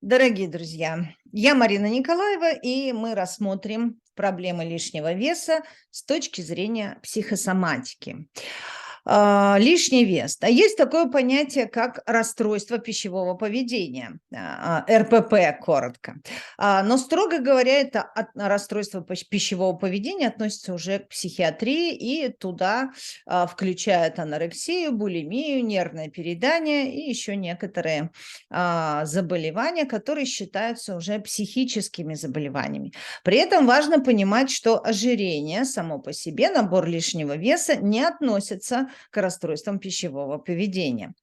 Дорогие друзья, я Марина Николаева, и мы рассмотрим проблемы лишнего веса с точки зрения психосоматики. Лишний вес. А есть такое понятие, как расстройство пищевого поведения, РПП коротко. Но, строго говоря, это расстройство пищевого поведения относится уже к психиатрии, и туда включают анорексию, булимию, нервное переедание и еще некоторые заболевания, которые считаются уже психическими заболеваниями. При этом важно понимать, что ожирение само по себе, набор лишнего веса, не относится к расстройствам пищевого поведения.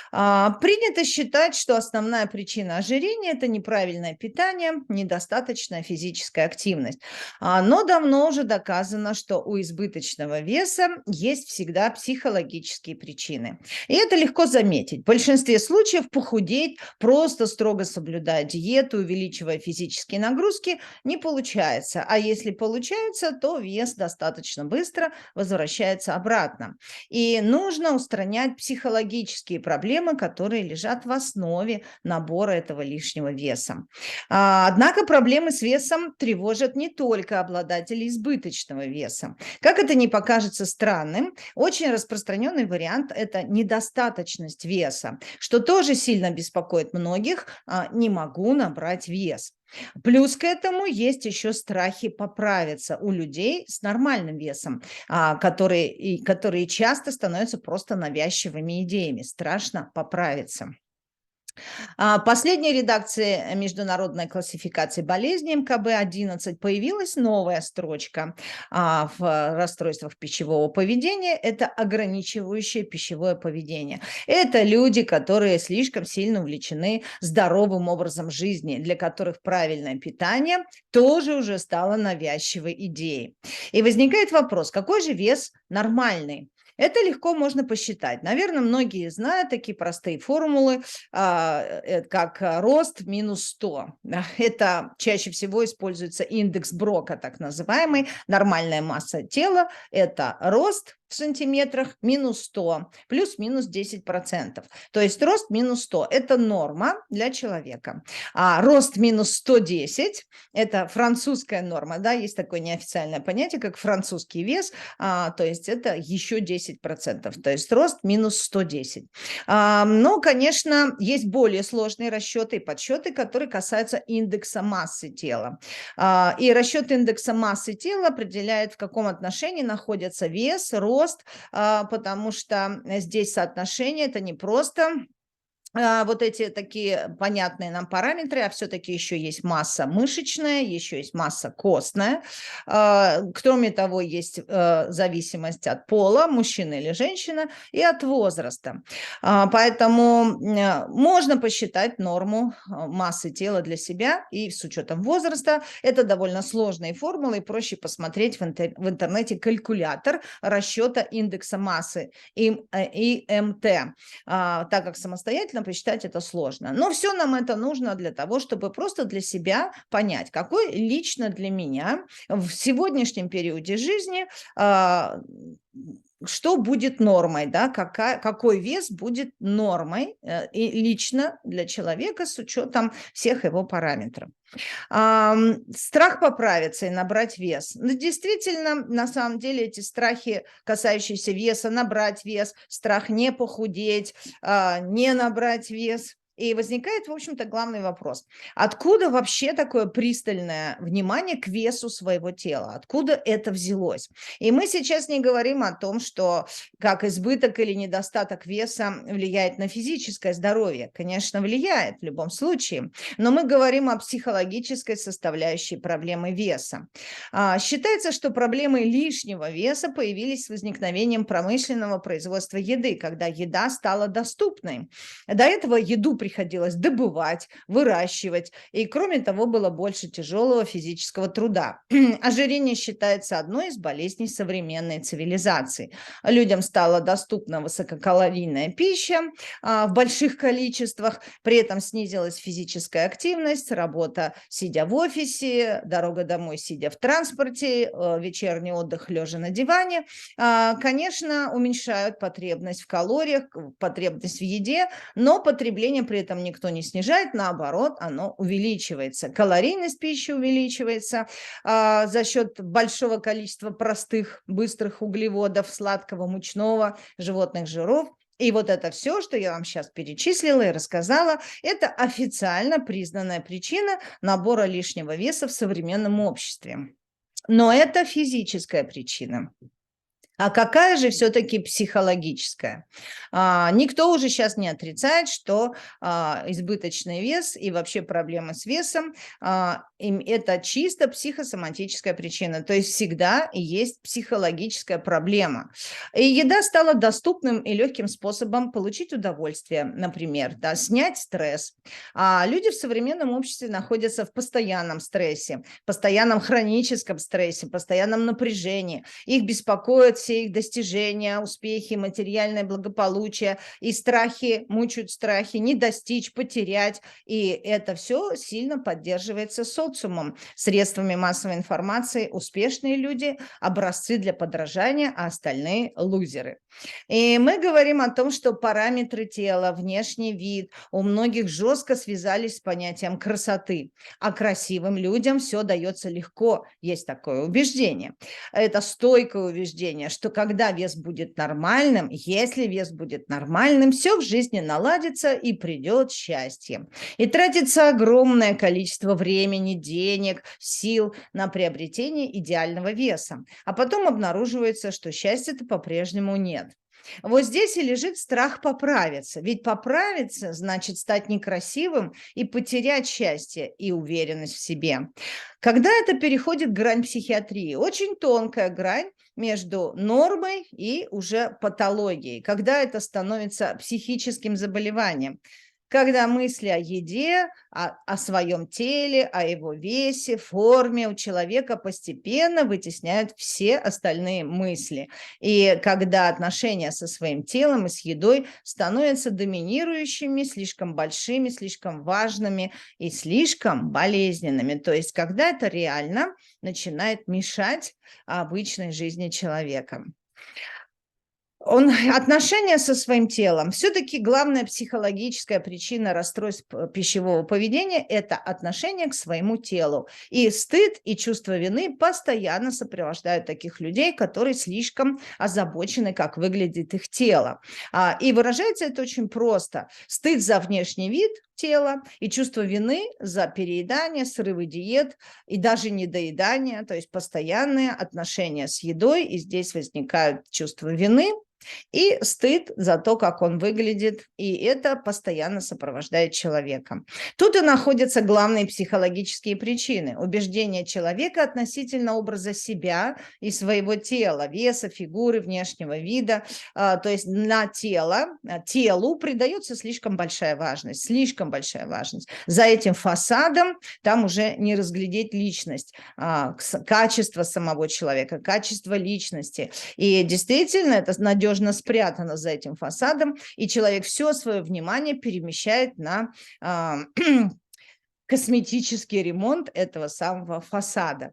Принято считать, что основная причина ожирения – это неправильное питание, недостаточная физическая активность. Но давно уже доказано, что у избыточного веса есть всегда психологические причины. И это легко заметить. В большинстве случаев похудеть, просто строго соблюдая диету, увеличивая физические нагрузки, не получается. А если получается, то вес достаточно быстро возвращается обратно. И нужно устранять психологические проблемы, которые лежат в основе набора этого лишнего веса. Однако проблемы с весом тревожат не только обладателей избыточного веса. Как это ни покажется странным, очень распространенный вариант – это недостаточность веса, что тоже сильно беспокоит многих. Не могу набрать вес. Плюс к этому есть еще страхи поправиться у людей с нормальным весом, которые часто становятся просто навязчивыми идеями. Страшно поправиться. Последней редакции международной классификации болезней МКБ-11 появилась новая строчка в расстройствах пищевого поведения. Это ограничивающее пищевое поведение. Это люди, которые слишком сильно увлечены здоровым образом жизни, для которых правильное питание тоже уже стало навязчивой идеей. И возникает вопрос, какой же вес нормальный? Это легко можно посчитать. Наверное, многие знают такие простые формулы, как рост минус 100. Это чаще всего используется индекс Брока, так называемый. Нормальная масса тела – это рост в сантиметрах минус 100, плюс-минус 10%. То есть рост минус 100 – это норма для человека. А рост минус 110 – это французская норма. Да, есть такое неофициальное понятие, как французский вес, то есть это еще 10%. То есть рост минус 110. Но, конечно, есть более сложные расчеты и подсчеты, которые касаются индекса массы тела. И расчет индекса массы тела определяет, в каком отношении находится вес, рост, потому что здесь соотношение – это не просто вот эти такие понятные нам параметры, а все-таки еще есть масса мышечная, еще есть масса костная. Кроме того, есть зависимость от пола, мужчина или женщина, и от возраста. Поэтому можно посчитать норму массы тела для себя и с учетом возраста. Это довольно сложные формулы, и проще посмотреть в интернете калькулятор расчета индекса массы ИМТ, так как самостоятельно посчитать это сложно. Но все нам это нужно для того, чтобы просто для себя понять, какой лично для меня в сегодняшнем периоде жизни что будет нормой, да, какой вес будет нормой и лично для человека с учетом всех его параметров. Страх поправиться и набрать вес. Ну, действительно, на самом деле эти страхи, касающиеся веса, набрать вес, страх не похудеть, не набрать вес. И возникает, в общем-то, главный вопрос. Откуда вообще такое пристальное внимание к весу своего тела? Откуда это взялось? И мы сейчас не говорим о том, что как избыток или недостаток веса влияет на физическое здоровье. Конечно, влияет в любом случае. Но мы говорим о психологической составляющей проблемы веса. Считается, что проблемы лишнего веса появились с возникновением промышленного производства еды, когда еда стала доступной. До этого еду приходилось добывать, выращивать, и кроме того было больше тяжелого физического труда. Ожирение считается одной из болезней современной цивилизации. Людям стала доступна высококалорийная пища в больших количествах, при этом снизилась физическая активность, работа сидя в офисе, дорога домой сидя в транспорте, вечерний отдых лежа на диване, конечно, уменьшают потребность в калориях, потребность в еде, но потребление при этом никто не снижает, наоборот, оно увеличивается. Калорийность пищи увеличивается за счет большого количества простых, быстрых углеводов, сладкого, мучного, животных жиров. И вот это все, что я вам сейчас перечислила и рассказала, это официально признанная причина набора лишнего веса в современном обществе. Но это физическая причина. А какая же все-таки психологическая? Никто уже сейчас не отрицает, что избыточный вес и вообще проблемы с весом это чисто психосоматическая причина. То есть всегда есть психологическая проблема. И еда стала доступным и легким способом получить удовольствие, например, да, снять стресс. Люди в современном обществе находятся в постоянном стрессе, постоянном хроническом стрессе, постоянном напряжении. Их беспокоят все их достижения, успехи, материальное благополучие, и страхи, мучают страхи не достичь, потерять, и это все сильно поддерживается социумом, средствами массовой информации. Успешные люди – образцы для подражания, а остальные – лузеры. И мы говорим о том, что параметры тела, внешний вид у многих жестко связались с понятием красоты, а красивым людям все дается легко, есть такое убеждение. Это стойкое убеждение, что когда вес будет нормальным, если вес будет нормальным, все в жизни наладится и придет счастье. И тратится огромное количество времени, денег, сил на приобретение идеального веса. А потом обнаруживается, что счастья-то по-прежнему нет. Вот здесь и лежит страх поправиться. Ведь поправиться значит стать некрасивым и потерять счастье и уверенность в себе. Когда это переходит грань психиатрии, очень тонкая грань между нормой и уже патологией, когда это становится психическим заболеванием. Когда мысли о еде, о своем теле, о его весе, форме у человека постепенно вытесняют все остальные мысли. И когда отношения со своим телом и с едой становятся доминирующими, слишком большими, слишком важными и слишком болезненными. То есть когда это реально начинает мешать обычной жизни человека. Отношения со своим телом. Все-таки главная психологическая причина расстройств пищевого поведения – это отношение к своему телу. И стыд, и чувство вины постоянно сопровождают таких людей, которые слишком озабочены, как выглядит их тело. И выражается это очень просто. Стыд за внешний вид тела и чувство вины за переедание, срывы диет и даже недоедание, то есть постоянные отношения с едой, и здесь возникают чувство вины и стыд за то, как он выглядит, и это постоянно сопровождает человека. Тут и находятся главные психологические причины. Убеждения человека относительно образа себя и своего тела, веса, фигуры, внешнего вида. То есть на телу придается слишком большая важность, слишком большая важность. За этим фасадом там уже не разглядеть личность, качество самого человека, качество личности. И действительно это надежно спрятано за этим фасадом, и человек все свое внимание перемещает на косметический ремонт этого самого фасада.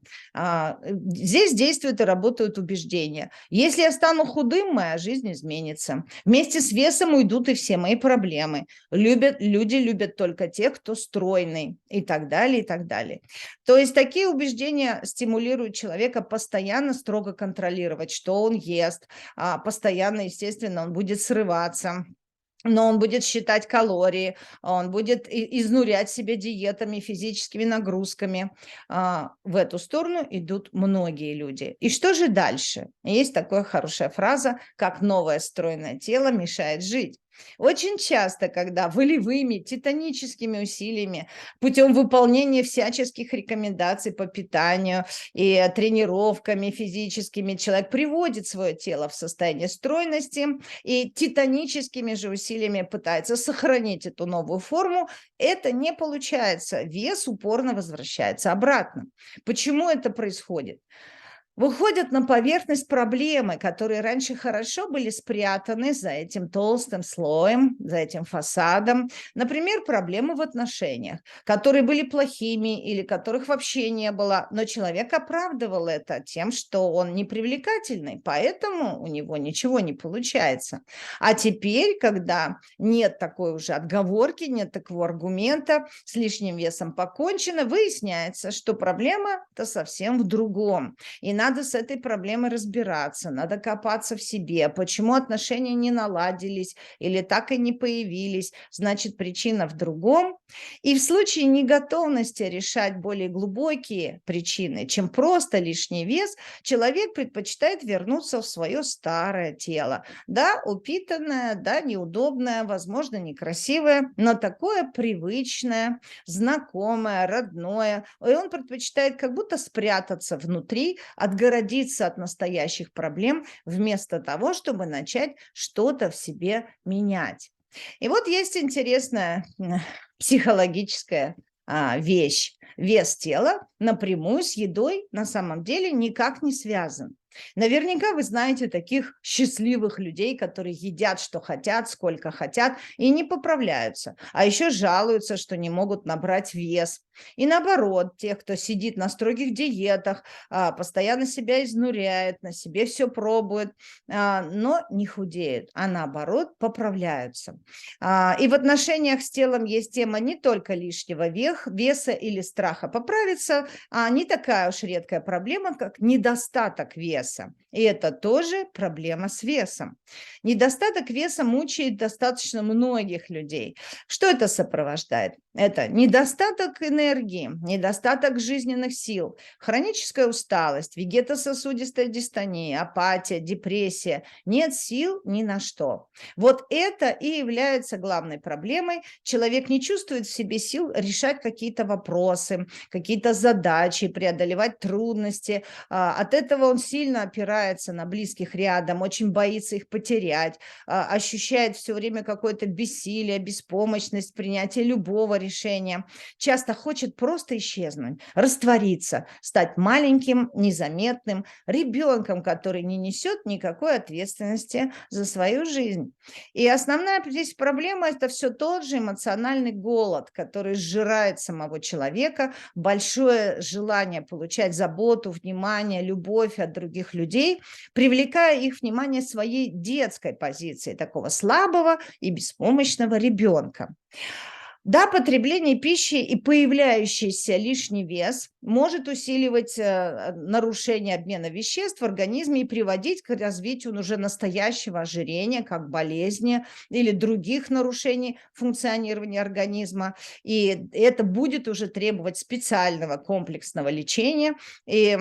Здесь действуют и работают убеждения. Если я стану худым, моя жизнь изменится. Вместе с весом уйдут и все мои проблемы. Люди любят только тех, кто стройный, и так далее, и так далее. То есть такие убеждения стимулируют человека постоянно строго контролировать, что он ест, постоянно, естественно, он будет срываться. Но он будет считать калории, он будет изнурять себя диетами, физическими нагрузками. В эту сторону идут многие люди. И что же дальше? Есть такая хорошая фраза, как новое стройное тело мешает жить. Очень часто, когда волевыми, титаническими усилиями, путем выполнения всяческих рекомендаций по питанию и тренировками физическими, человек приводит свое тело в состояние стройности и титаническими же усилиями пытается сохранить эту новую форму, это не получается. Вес упорно возвращается обратно. Почему это происходит? Выходят на поверхность проблемы, которые раньше хорошо были спрятаны за этим толстым слоем, за этим фасадом. Например, проблемы в отношениях, которые были плохими или которых вообще не было, но человек оправдывал это тем, что он непривлекательный, поэтому у него ничего не получается. А теперь, когда нет такой уже отговорки, нет такого аргумента, с лишним весом покончено, выясняется, что проблема-то совсем в другом. И надо с этой проблемой разбираться, надо копаться в себе, почему отношения не наладились или так и не появились, значит, причина в другом. И в случае неготовности решать более глубокие причины, чем просто лишний вес, человек предпочитает вернуться в свое старое тело. Да, упитанное, да, неудобное, возможно, некрасивое, но такое привычное, знакомое, родное. И он предпочитает как будто спрятаться внутри, отгородиться от настоящих проблем, вместо того, чтобы начать что-то в себе менять. И вот есть интересная психологическая вещь. Вес тела напрямую с едой на самом деле никак не связан. Наверняка вы знаете таких счастливых людей, которые едят, что хотят, сколько хотят, и не поправляются. А еще жалуются, что не могут набрать вес. И наоборот, тех, кто сидит на строгих диетах, постоянно себя изнуряет, на себе все пробует, но не худеют, а наоборот поправляются. И в отношениях с телом есть тема не только лишнего веса или страха поправиться, а не такая уж редкая проблема, как недостаток веса. И это тоже проблема с весом. Недостаток веса мучает достаточно многих людей. Что это сопровождает? Это недостаток энергии, недостаток жизненных сил, хроническая усталость, вегетососудистая дистония, апатия, депрессия. Нет сил ни на что. Вот это и является главной проблемой. Человек не чувствует в себе сил решать какие-то вопросы, какие-то задачи, преодолевать трудности. От этого он сильно опирается на близких рядом, очень боится их потерять, ощущает все время какое-то бессилие, беспомощность в принятии любого решения. Часто хочет просто исчезнуть, раствориться, стать маленьким, незаметным ребенком, который не несет никакой ответственности за свою жизнь. И основная здесь проблема – это все тот же эмоциональный голод, который сжирает самого человека, большое желание получать заботу, внимание, любовь от других людей, привлекая их внимание своей детской позиции, такого слабого и беспомощного ребенка. Да, потребление пищи и появляющийся лишний вес может усиливать нарушение обмена веществ в организме и приводить к развитию уже настоящего ожирения, как болезни или других нарушений функционирования организма. И это будет уже требовать специального комплексного лечения. И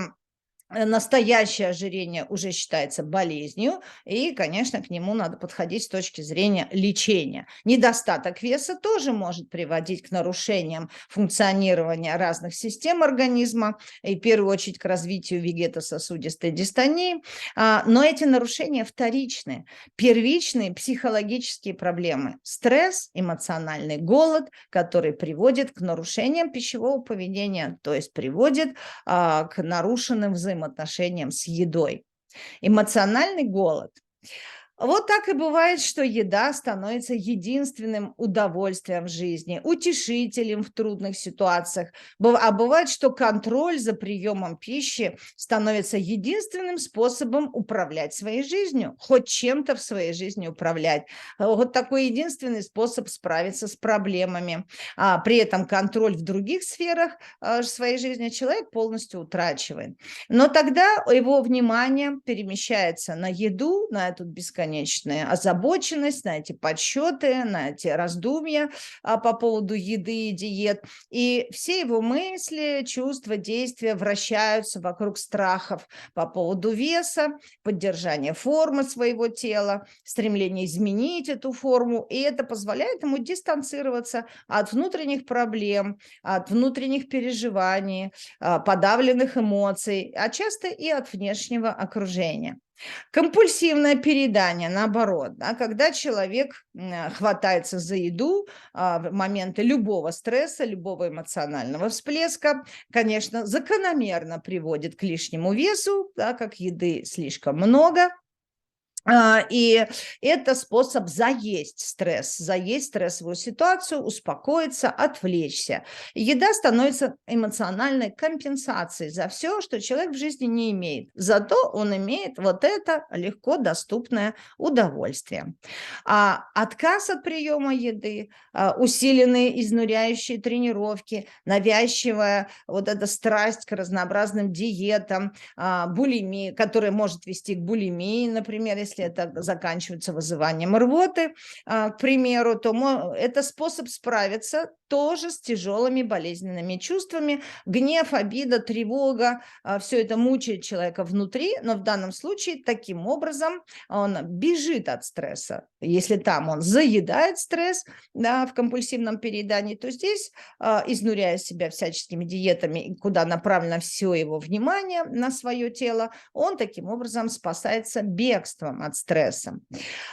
настоящее ожирение уже считается болезнью, и, конечно, к нему надо подходить с точки зрения лечения. Недостаток веса тоже может приводить к нарушениям функционирования разных систем организма, и в первую очередь к развитию вегетососудистой дистонии, но эти нарушения вторичны. Первичные психологические проблемы – стресс, эмоциональный голод, который приводит к нарушениям пищевого поведения, то есть приводит к нарушенным взаимоотношениям с едой. Эмоциональный голод. Вот так и бывает, что еда становится единственным удовольствием в жизни, утешителем в трудных ситуациях. А бывает, что контроль за приемом пищи становится единственным способом управлять своей жизнью, хоть чем-то в своей жизни управлять. Вот такой единственный способ справиться с проблемами. При этом контроль в других сферах своей жизни человек полностью утрачивает. Но тогда его внимание перемещается на еду, на эту бесконечную бесконечную озабоченность, на эти подсчеты, на эти раздумья по поводу еды и диет. И все его мысли, чувства, действия вращаются вокруг страхов по поводу веса, поддержания формы своего тела, стремления изменить эту форму. И это позволяет ему дистанцироваться от внутренних проблем, от внутренних переживаний, подавленных эмоций, а часто и от внешнего окружения. Компульсивное переедание, наоборот, да, когда человек хватается за еду в моменты любого стресса, любого эмоционального всплеска, конечно, закономерно приводит к лишнему весу, да, как еды слишком много. И это способ заесть стрессовую ситуацию, успокоиться, отвлечься. Еда становится эмоциональной компенсацией за все, что человек в жизни не имеет. Зато он имеет вот это легко доступное удовольствие. Отказ от приема еды, усиленные изнуряющие тренировки, навязчивая вот эта страсть к разнообразным диетам, булимия, которая может вести к булимии, например, если это заканчивается вызыванием рвоты, к примеру, то это способ справиться тоже с тяжелыми болезненными чувствами. Гнев, обида, тревога, все это мучает человека внутри, но в данном случае таким образом он бежит от стресса. Если там он заедает стресс, да, в компульсивном переедании, то здесь, изнуряя себя всяческими диетами, куда направлено все его внимание на свое тело, он таким образом спасается бегством от стресса.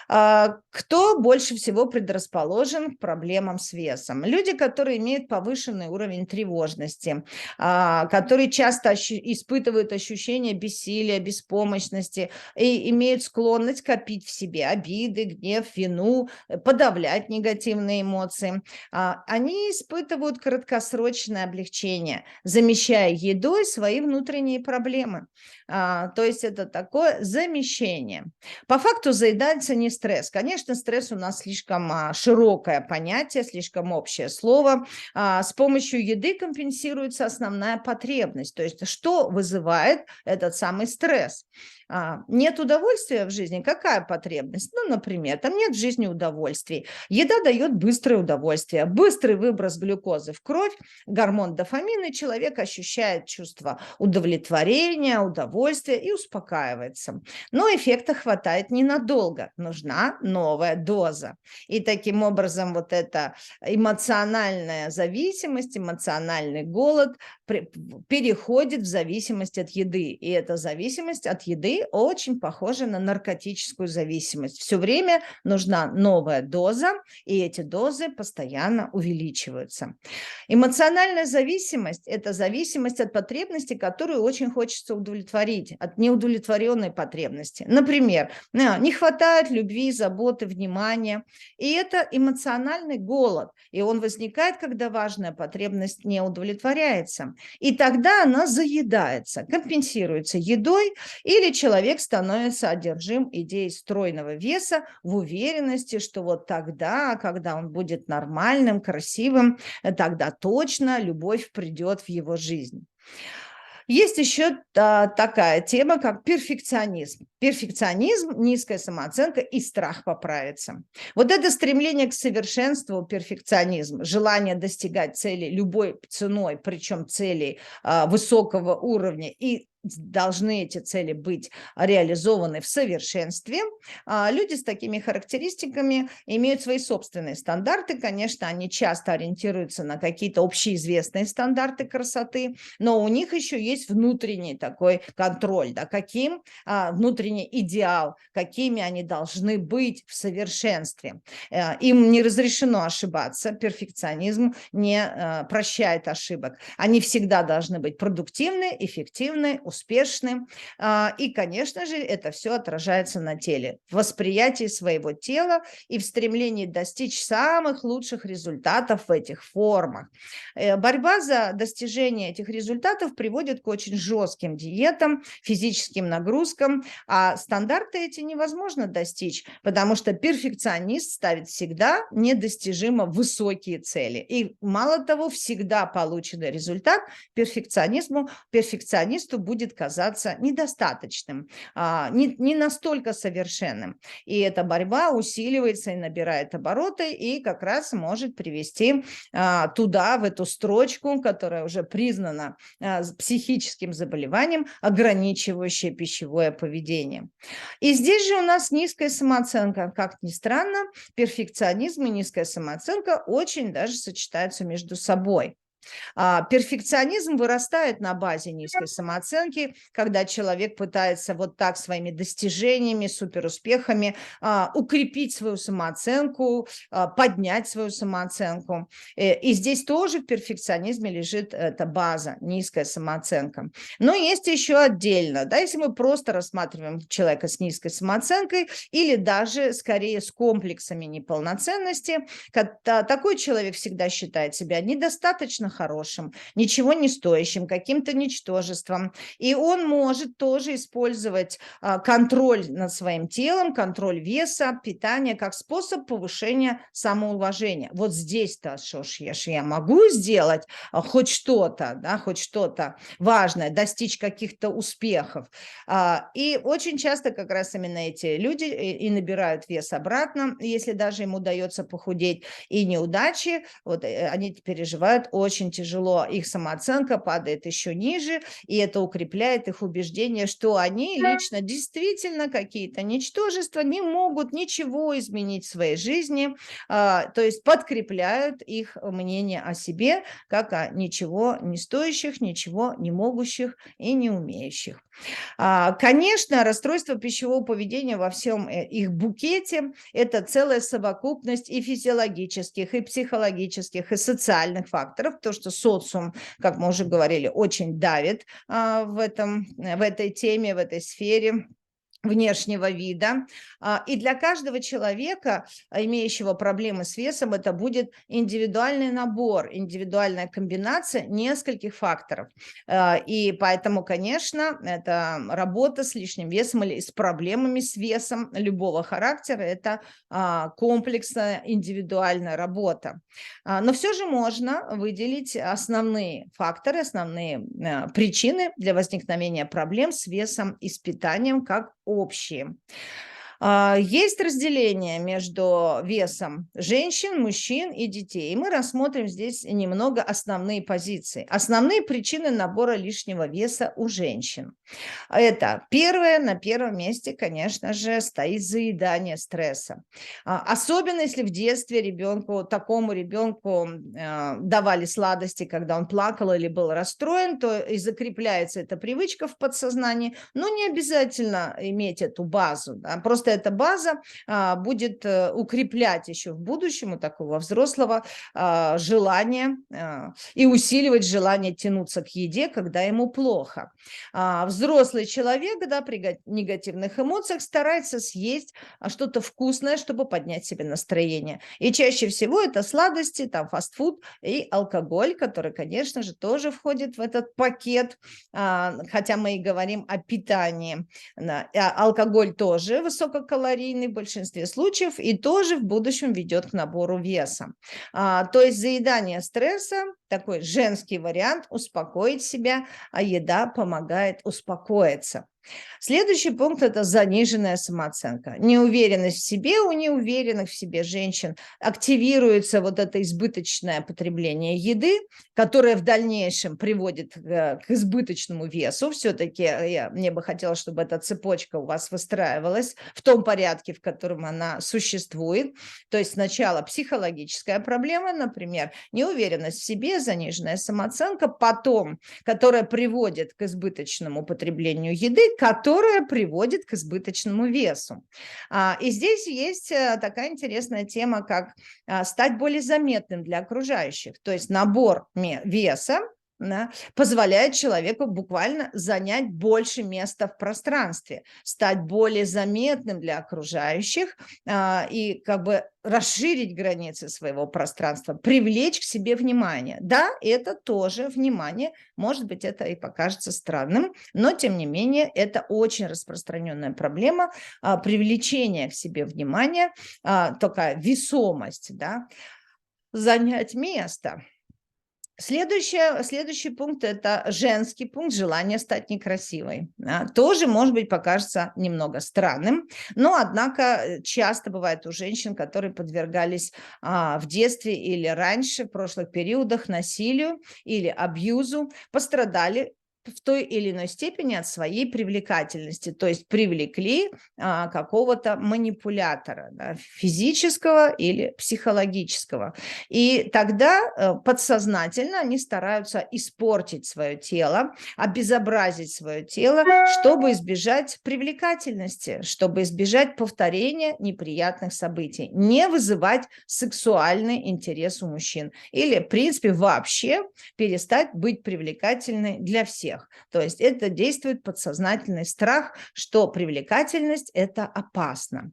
Кто больше всего предрасположен к проблемам с весом? Люди, которые имеют повышенный уровень тревожности, которые часто испытывают ощущение бессилия, беспомощности и имеют склонность копить в себе обиды, гнев, вину, подавлять негативные эмоции. Они испытывают краткосрочное облегчение, замещая едой свои внутренние проблемы. То есть это такое замещение. По факту заедается не стресс. Конечно, стресс у нас слишком широкое понятие, слишком общее слово. С помощью еды компенсируется основная потребность. То есть что вызывает этот самый стресс? Нет удовольствия в жизни, какая потребность? Ну, например, там нет в жизни удовольствий. Еда дает быстрое удовольствие, быстрый выброс глюкозы в кровь, гормон дофамин, и человек ощущает чувство удовлетворения, удовольствия и успокаивается. Но эффекта хватает ненадолго, нужна новая доза. И таким образом вот эта эмоциональная зависимость, эмоциональный голод переходит в зависимость от еды. И эта зависимость от еды очень похожа на наркотическую зависимость. Все время нужна новая доза, и эти дозы постоянно увеличиваются. Эмоциональная зависимость – это зависимость от потребности, которую очень хочется удовлетворить, от неудовлетворенной потребности. Например, не хватает любви, заботы, внимания. И это эмоциональный голод. И он возникает, когда важная потребность не удовлетворяется. И тогда она заедается, компенсируется едой, или человек становится одержим идеей стройного веса в уверенности, что вот тогда, когда он будет нормальным, красивым, тогда точно любовь придет в его жизнь. Есть еще такая тема, как перфекционизм. Перфекционизм, низкая самооценка и страх поправиться. Вот это стремление к совершенству, перфекционизм, желание достигать цели любой ценой, причем целей высокого уровня, и должны эти цели быть реализованы в совершенстве. Люди с такими характеристиками имеют свои собственные стандарты. Конечно, они часто ориентируются на какие-то общеизвестные стандарты красоты, но у них еще есть внутренний такой контроль, да, каким внутренний идеал, какими они должны быть в совершенстве. Им не разрешено ошибаться, перфекционизм не прощает ошибок. Они всегда должны быть продуктивны, эффективны, успешны. И, конечно же, это все отражается на теле, в восприятии своего тела и в стремлении достичь самых лучших результатов в этих формах. Борьба за достижение этих результатов приводит к очень жестким диетам, физическим нагрузкам, а стандарты эти невозможно достичь, потому что перфекционист ставит всегда недостижимо высокие цели. И мало того, всегда полученный результат перфекционисту будет будет казаться недостаточным, не настолько совершенным. И эта борьба усиливается и набирает обороты, и как раз может привести туда, в эту строчку, которая уже признана психическим заболеванием, ограничивающее пищевое поведение. И здесь же у нас низкая самооценка. Как ни странно, перфекционизм и низкая самооценка очень даже сочетаются между собой. Перфекционизм вырастает на базе низкой самооценки, когда человек пытается вот так своими достижениями, суперуспехами укрепить свою самооценку, поднять свою самооценку. И здесь тоже в перфекционизме лежит эта база, низкая самооценка. Но есть еще отдельно, да, если мы просто рассматриваем человека с низкой самооценкой или даже скорее с комплексами неполноценности, такой человек всегда считает себя недостаточно хорошим, ничего не стоящим, каким-то ничтожеством. И он может тоже использовать контроль над своим телом, контроль веса, питания как способ повышения самоуважения. Вот здесь-то что ж я могу сделать хоть что-то, да, хоть что-то важное, достичь каких-то успехов. И очень часто как раз именно эти люди и набирают вес обратно, если даже им удается похудеть, и неудачи, вот они переживают очень тяжело, их самооценка падает еще ниже, и это укрепляет их убеждение, что они лично действительно какие-то ничтожества, не могут ничего изменить в своей жизни, то есть подкрепляют их мнение о себе как о ничего не стоящих, ничего не могущих и не умеющих. Конечно, расстройство пищевого поведения во всем их букете – это целая совокупность и физиологических, и психологических, и социальных факторов, то, что социум, как мы уже говорили, очень давит в этой теме, в этой сфере внешнего вида. И для каждого человека, имеющего проблемы с весом, это будет индивидуальный набор, индивидуальная комбинация нескольких факторов. И поэтому, конечно, это работа с лишним весом или с проблемами с весом любого характера, это комплексная индивидуальная работа. Но все же можно выделить основные факторы, основные причины для возникновения проблем с весом и с питанием как общие. Есть разделение между весом женщин, мужчин и детей. И мы рассмотрим здесь немного основные позиции. Основные причины набора лишнего веса у женщин. Это первое, на первом месте, конечно же, стоит заедание стресса. Особенно если в детстве такому ребенку давали сладости, когда он плакал или был расстроен, то и закрепляется эта привычка в подсознании. Но не обязательно иметь эту базу. Да? Просто эта база будет укреплять еще в будущем у такого взрослого желание и усиливать желание тянуться к еде, когда ему плохо. Взрослый человек, да, при негативных эмоциях старается съесть что-то вкусное, чтобы поднять себе настроение. И чаще всего это сладости, там фастфуд и алкоголь, который, конечно же, тоже входит в этот пакет, хотя мы и говорим о питании. Алкоголь тоже высококалорийный в большинстве случаев и тоже в будущем ведет к набору веса. То есть заедание стресса, такой женский вариант, успокоить себя, а еда помогает успокоиться. Следующий пункт – это заниженная самооценка. Неуверенность в себе у неуверенных в себе женщин активируется вот это избыточное потребление еды, которое в дальнейшем приводит к избыточному весу. Все-таки мне бы хотелось, чтобы эта цепочка у вас выстраивалась в том порядке, в котором она существует. То есть сначала психологическая проблема, например, неуверенность в себе, заниженная самооценка, потом, которая приводит к избыточному потреблению еды, которая приводит к избыточному весу. И здесь есть такая интересная тема, как стать более заметным для окружающих. То есть набор веса, да, позволяет человеку буквально занять больше места в пространстве, стать более заметным для окружающих и как бы расширить границы своего пространства, привлечь к себе внимание. Да, это тоже внимание, может быть, это и покажется странным, но тем не менее это очень распространенная проблема привлечения к себе внимания, такая весомость, да, занять место. Следующий пункт – это женский пункт – желание стать некрасивой. Тоже, может быть, покажется немного странным, но, однако, часто бывает у женщин, которые подвергались в детстве или раньше, в прошлых периодах насилию или абьюзу, пострадали в той или иной степени от своей привлекательности, то есть привлекли какого-то манипулятора, да, физического или психологического. И тогда подсознательно они стараются испортить свое тело, обезобразить свое тело, чтобы избежать привлекательности, чтобы избежать повторения неприятных событий, не вызывать сексуальный интерес у мужчин или, в принципе, вообще перестать быть привлекательной для всех. То есть это действует подсознательный страх, что привлекательность – это опасно.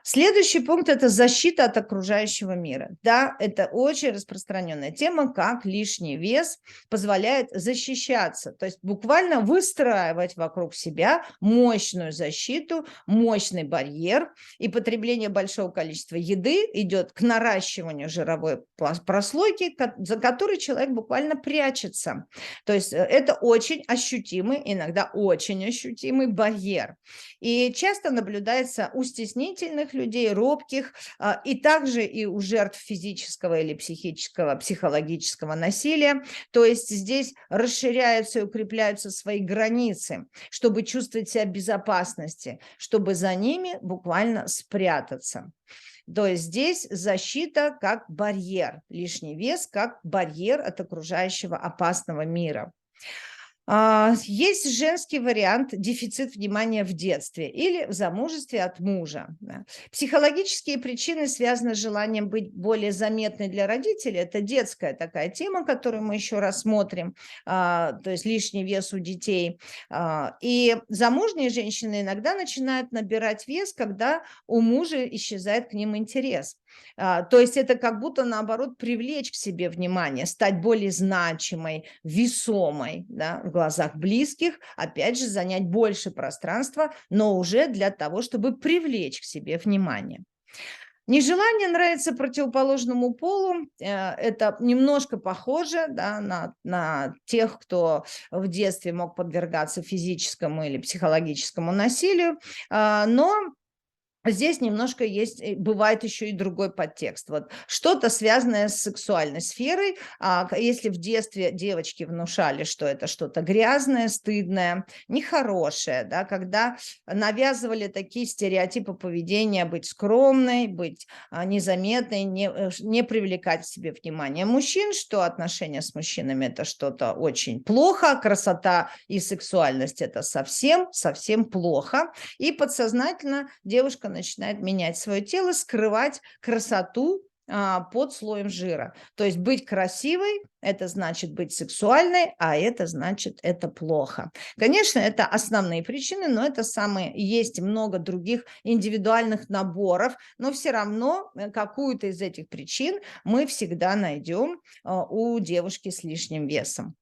Следующий пункт – это защита от окружающего мира. Да, это очень распространенная тема, как лишний вес позволяет защищаться, то есть буквально выстраивать вокруг себя мощную защиту, мощный барьер, и потребление большого количества еды идет к наращиванию жировой прослойки, за которой человек буквально прячется. То есть это очень ощутимый, иногда очень ощутимый барьер. И часто наблюдается у стеснительных людей, робких, и также и у жертв физического или психического, психологического насилия. То есть здесь расширяются и укрепляются свои границы, чтобы чувствовать себя в безопасности, чтобы за ними буквально спрятаться. То есть здесь защита как барьер, лишний вес как барьер от окружающего опасного мира. Есть женский вариант – дефицит внимания в детстве или в замужестве от мужа. Психологические причины связаны с желанием быть более заметной для родителей. Это детская такая тема, которую мы еще рассмотрим, то есть лишний вес у детей. И замужние женщины иногда начинают набирать вес, когда у мужа исчезает к ним интерес. То есть это как будто, наоборот, привлечь к себе внимание, стать более значимой, весомой, да, в глазах близких, опять же, занять больше пространства, но уже для того, чтобы привлечь к себе внимание. Нежелание нравиться противоположному полу – это немножко похоже, да, на тех, кто в детстве мог подвергаться физическому или психологическому насилию, но здесь немножко есть, бывает еще и другой подтекст. Вот что-то связанное с сексуальной сферой. Если в детстве девочки внушали, что это что-то грязное, стыдное, нехорошее, да, когда навязывали такие стереотипы поведения, быть скромной, быть незаметной, не привлекать к себе внимание мужчин, что отношения с мужчинами – это что-то очень плохо, красота и сексуальность – это совсем плохо. И подсознательно девушка начинает менять свое тело, скрывать красоту под слоем жира. То есть быть красивой – это значит быть сексуальной, а это значит это плохо. Конечно, это основные причины, но это есть много других индивидуальных наборов, но все равно какую-то из этих причин мы всегда найдем у девушки с лишним весом.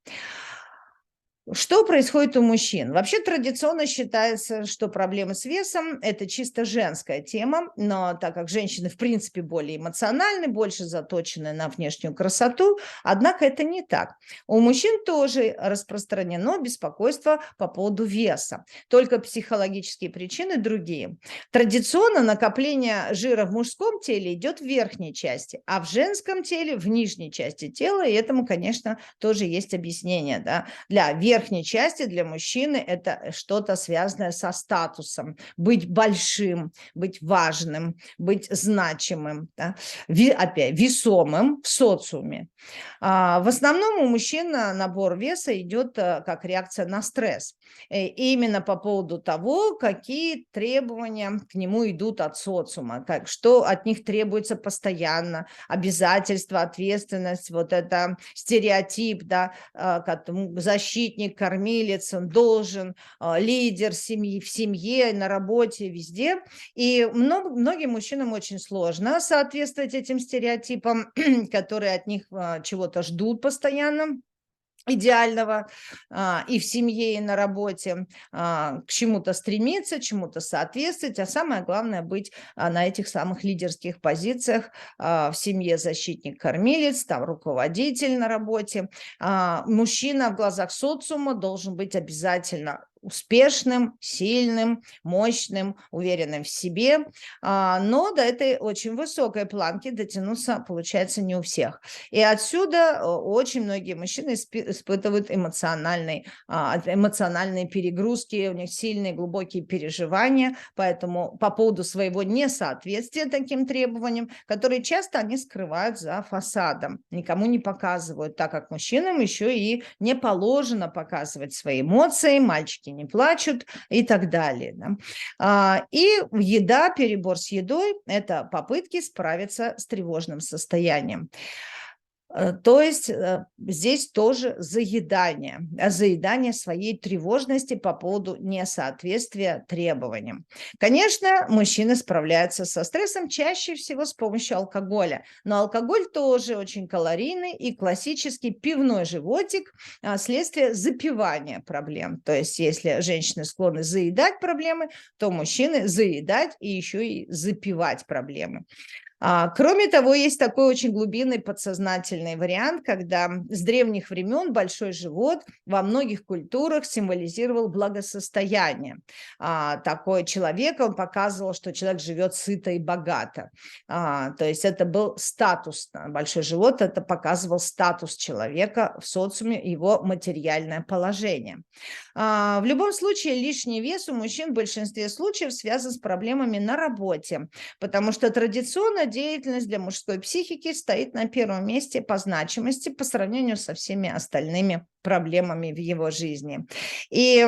Что происходит у мужчин? Вообще традиционно считается, что проблемы с весом – это чисто женская тема, но так как женщины в принципе более эмоциональны, больше заточены на внешнюю красоту, однако это не так. У мужчин тоже распространено беспокойство по поводу веса, только психологические причины другие. Традиционно накопление жира в мужском теле идет в верхней части, а в женском теле – в нижней части тела, и этому, конечно, тоже есть объяснение, да? Для верхней части для мужчины это что-то связанное со статусом, быть большим, быть важным, быть значимым, да? Опять весомым в социуме. В основном у мужчин набор веса идет как реакция на стресс. И именно по поводу того, какие требования к нему идут от социума, что от них требуется постоянно, обязательства, ответственность, вот это стереотип, да, защитник, кормилец, он должен, лидер семьи, в семье, на работе, везде. И многим мужчинам очень сложно соответствовать этим стереотипам, которые от них чего-то ждут постоянно. идеального и в семье, и на работе, к чему-то стремиться, чему-то соответствовать, а самое главное быть на этих самых лидерских позициях в семье защитник-кормилец, там руководитель на работе. Мужчина в глазах социума должен быть обязательно успешным, сильным, мощным, уверенным в себе, но до этой очень высокой планки дотянуться получается не у всех. И отсюда очень многие мужчины испытывают эмоциональные перегрузки, у них сильные глубокие переживания, поэтому по поводу своего несоответствия таким требованиям, которые часто они скрывают за фасадом, никому не показывают, так как мужчинам еще и не положено показывать свои эмоции, мальчики не плачут и так далее. И еда, перебор с едой – это попытки справиться с тревожным состоянием. То есть здесь тоже заедание своей тревожности по поводу несоответствия требованиям. Конечно, мужчины справляются со стрессом чаще всего с помощью алкоголя, но алкоголь тоже очень калорийный и классический пивной животик – следствие запивания проблем. То есть если женщины склонны заедать проблемы, то мужчины заедать и еще и запивать проблемы. Кроме того, есть такой очень глубинный подсознательный вариант, когда с древних времен большой живот во многих культурах символизировал благосостояние. Такой человек, он показывал, что человек живет сыто и богато. То есть это был статус. Большой живот это показывал статус человека в социуме, его материальное положение. В любом случае, лишний вес у мужчин в большинстве случаев связан с проблемами на работе, потому что традиционно деятельность для мужской психики стоит на первом месте по значимости по сравнению со всеми остальными проблемами в его жизни. И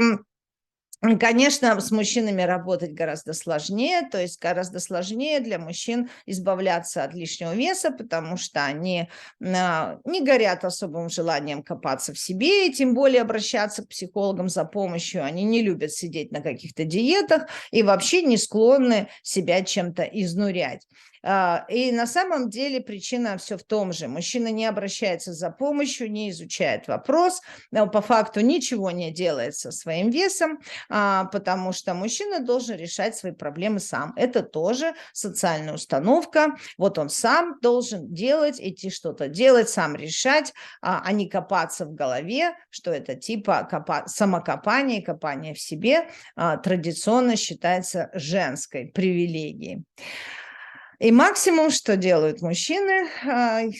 конечно, с мужчинами работать гораздо сложнее, то есть гораздо сложнее для мужчин избавляться от лишнего веса, потому что они не горят особым желанием копаться в себе, и тем более обращаться к психологам за помощью. Они не любят сидеть на каких-то диетах и вообще не склонны себя чем-то изнурять. И на самом деле причина все в том же. Мужчина не обращается за помощью, не изучает вопрос, но по факту ничего не делает со своим весом, потому что мужчина должен решать свои проблемы сам. Это тоже социальная установка. Вот он сам должен делать, идти что-то делать, сам решать, а не копаться в голове, что это типа самокопание, копание в себе традиционно считается женской привилегией. И максимум, что делают мужчины,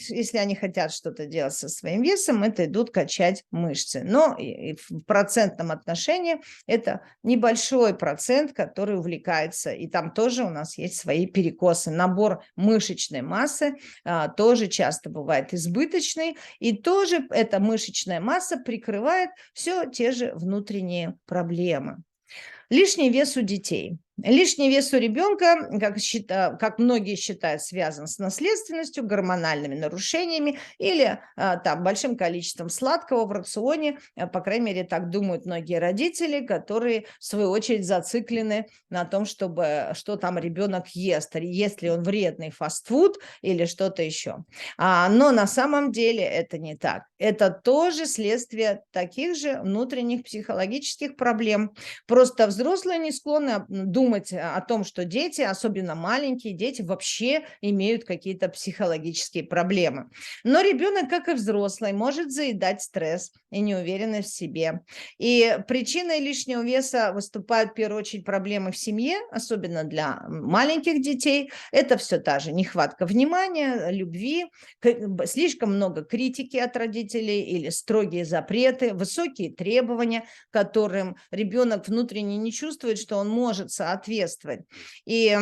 если они хотят что-то делать со своим весом, это идут качать мышцы. Но в процентном отношении это небольшой процент, который увлекается. И там тоже у нас есть свои перекосы. Набор мышечной массы тоже часто бывает избыточный. И тоже эта мышечная масса прикрывает все те же внутренние проблемы. Лишний вес у детей. Лишний вес у ребенка, как многие считают, связан с наследственностью, гормональными нарушениями или большим количеством сладкого в рационе. По крайней мере, так думают многие родители, которые, в свою очередь, зациклены на том, что там ребенок ест ли он вредный фастфуд или что-то еще. Но на самом деле это не так. Это тоже следствие таких же внутренних психологических проблем. Просто взрослые не склонны думать о том, что дети, особенно маленькие дети, вообще имеют какие-то психологические проблемы. Но ребенок, как и взрослый, может заедать стресс и неуверенность в себе. И причиной лишнего веса выступают в первую очередь проблемы в семье, особенно для маленьких детей. Это все та же нехватка внимания, любви, слишком много критики от родителей или строгие запреты, высокие требования, которым ребенок внутренне не чувствует, что он может соответствовать. И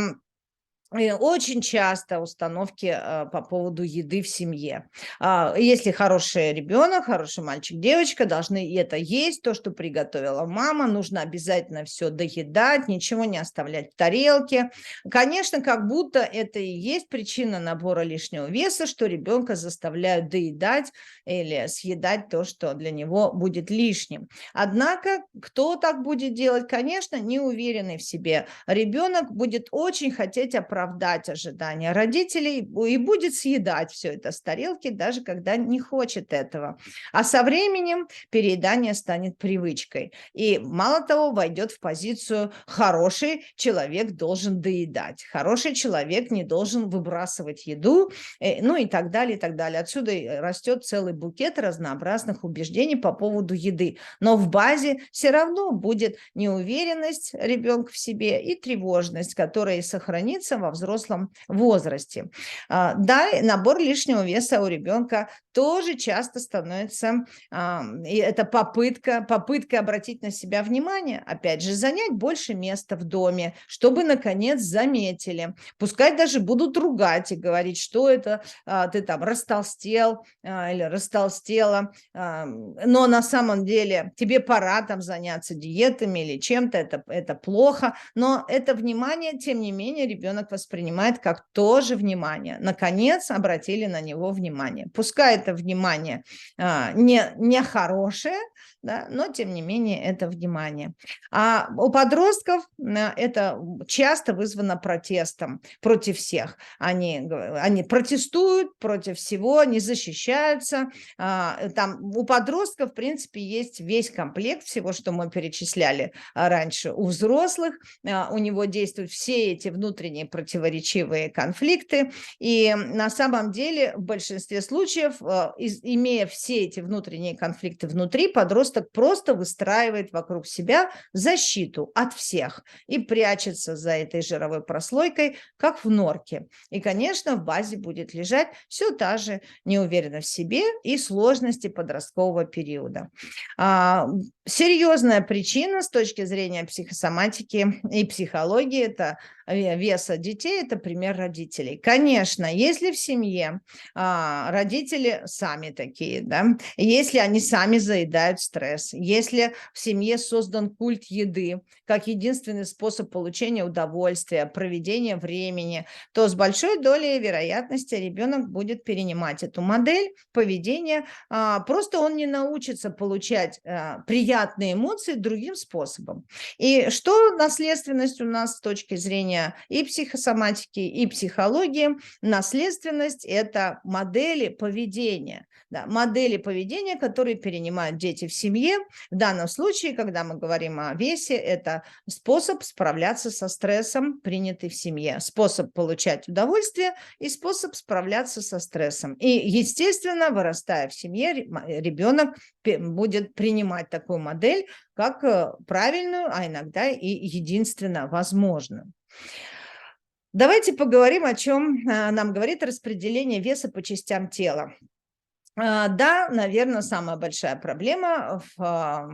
очень часто установки по поводу еды в семье. Если хороший ребенок, хороший мальчик, девочка, должны это есть, то, что приготовила мама, нужно обязательно все доедать, ничего не оставлять в тарелке. Конечно, как будто это и есть причина набора лишнего веса, что ребенка заставляют доедать или съедать то, что для него будет лишним. Однако, кто так будет делать? Конечно, неуверенный в себе ребенок будет очень хотеть оправдать оправдать ожидания родителей и будет съедать все это с тарелки, даже когда не хочет этого. А со временем переедание станет привычкой. И мало того, войдет в позицию «хороший человек должен доедать», «хороший человек не должен выбрасывать еду», ну и так далее, и так далее. Отсюда растет целый букет разнообразных убеждений по поводу еды. Но в базе все равно будет неуверенность ребенка в себе и тревожность, которая сохранится во взрослом возрасте. Да, набор лишнего веса у ребенка тоже часто становится, и это попытка обратить на себя внимание, опять же, занять больше места в доме, чтобы, наконец, заметили. Пускай даже будут ругать и говорить, что это ты там растолстел или растолстела, но на самом деле тебе пора там заняться диетами или чем-то, это плохо, но это внимание, тем не менее, ребенок воспринимает как тоже внимание. Наконец, обратили на него внимание. Пускай это внимание не хорошее, да, но тем не менее это внимание. А у подростков это часто вызвано протестом против всех. Они протестуют против всего, они защищаются. Там у подростков, в принципе, есть весь комплект всего, что мы перечисляли раньше. У взрослых у него действуют все эти внутренние противоречивые конфликты. И на самом деле в большинстве случаев, имея все эти внутренние конфликты внутри, подросток просто выстраивает вокруг себя защиту от всех и прячется за этой жировой прослойкой, как в норке. И, конечно, в базе будет лежать все та же неуверенность в себе и сложности подросткового периода. Серьезная причина с точки зрения психосоматики и психологии – это веса детей, это пример родителей. Конечно, если в семье родители сами такие, да, если они сами заедают стресс, если в семье создан культ еды как единственный способ получения удовольствия, проведения времени, то с большой долей вероятности ребенок будет перенимать эту модель поведения, просто он не научится получать приятные эмоции другим способом. И что наследственность у нас с точки зрения и психосоматики, и психологии? Наследственность – это модели поведения. Да, модели поведения, которые перенимают дети в семье. В данном случае, когда мы говорим о весе, это способ справляться со стрессом, принятый в семье, способ получать удовольствие и способ справляться со стрессом. И, естественно, вырастая в семье, ребенок будет принимать такую модель как правильную, а иногда и единственно возможную. Давайте поговорим, о чем нам говорит распределение веса по частям тела. Да, наверное, самая большая проблема в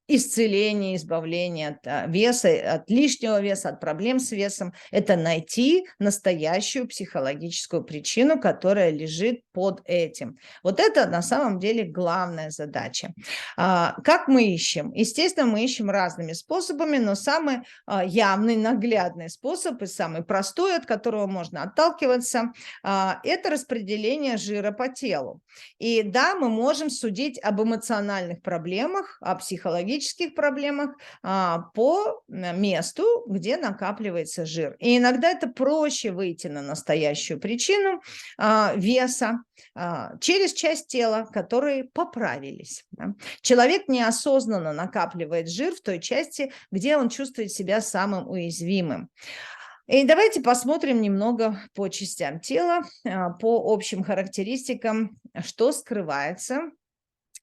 исцелении, избавлении от веса, от лишнего веса, от проблем с весом – это найти настоящую психологическую причину, которая лежит под этим. Вот это на самом деле главная задача. Как мы ищем? Естественно, мы ищем разными способами, но самый явный, наглядный способ и самый простой, от которого можно отталкиваться – это распределение жира по телу. И да, мы можем судить об эмоциональных проблемах, о психологических проблемах по месту, где накапливается жир. И иногда это проще выйти на настоящую причину веса через часть тела, которые поправились. Человек неосознанно накапливает жир в той части, где он чувствует себя самым уязвимым. И давайте посмотрим немного по частям тела, по общим характеристикам, что скрывается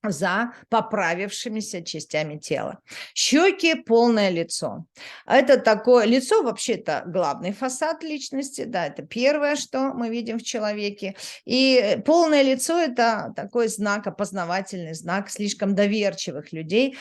за поправившимися частями тела. Щеки, полное лицо. Это такое лицо, вообще-то главный фасад личности, да, это первое, что мы видим в человеке. И полное лицо – это такой знак, опознавательный знак слишком доверчивых людей,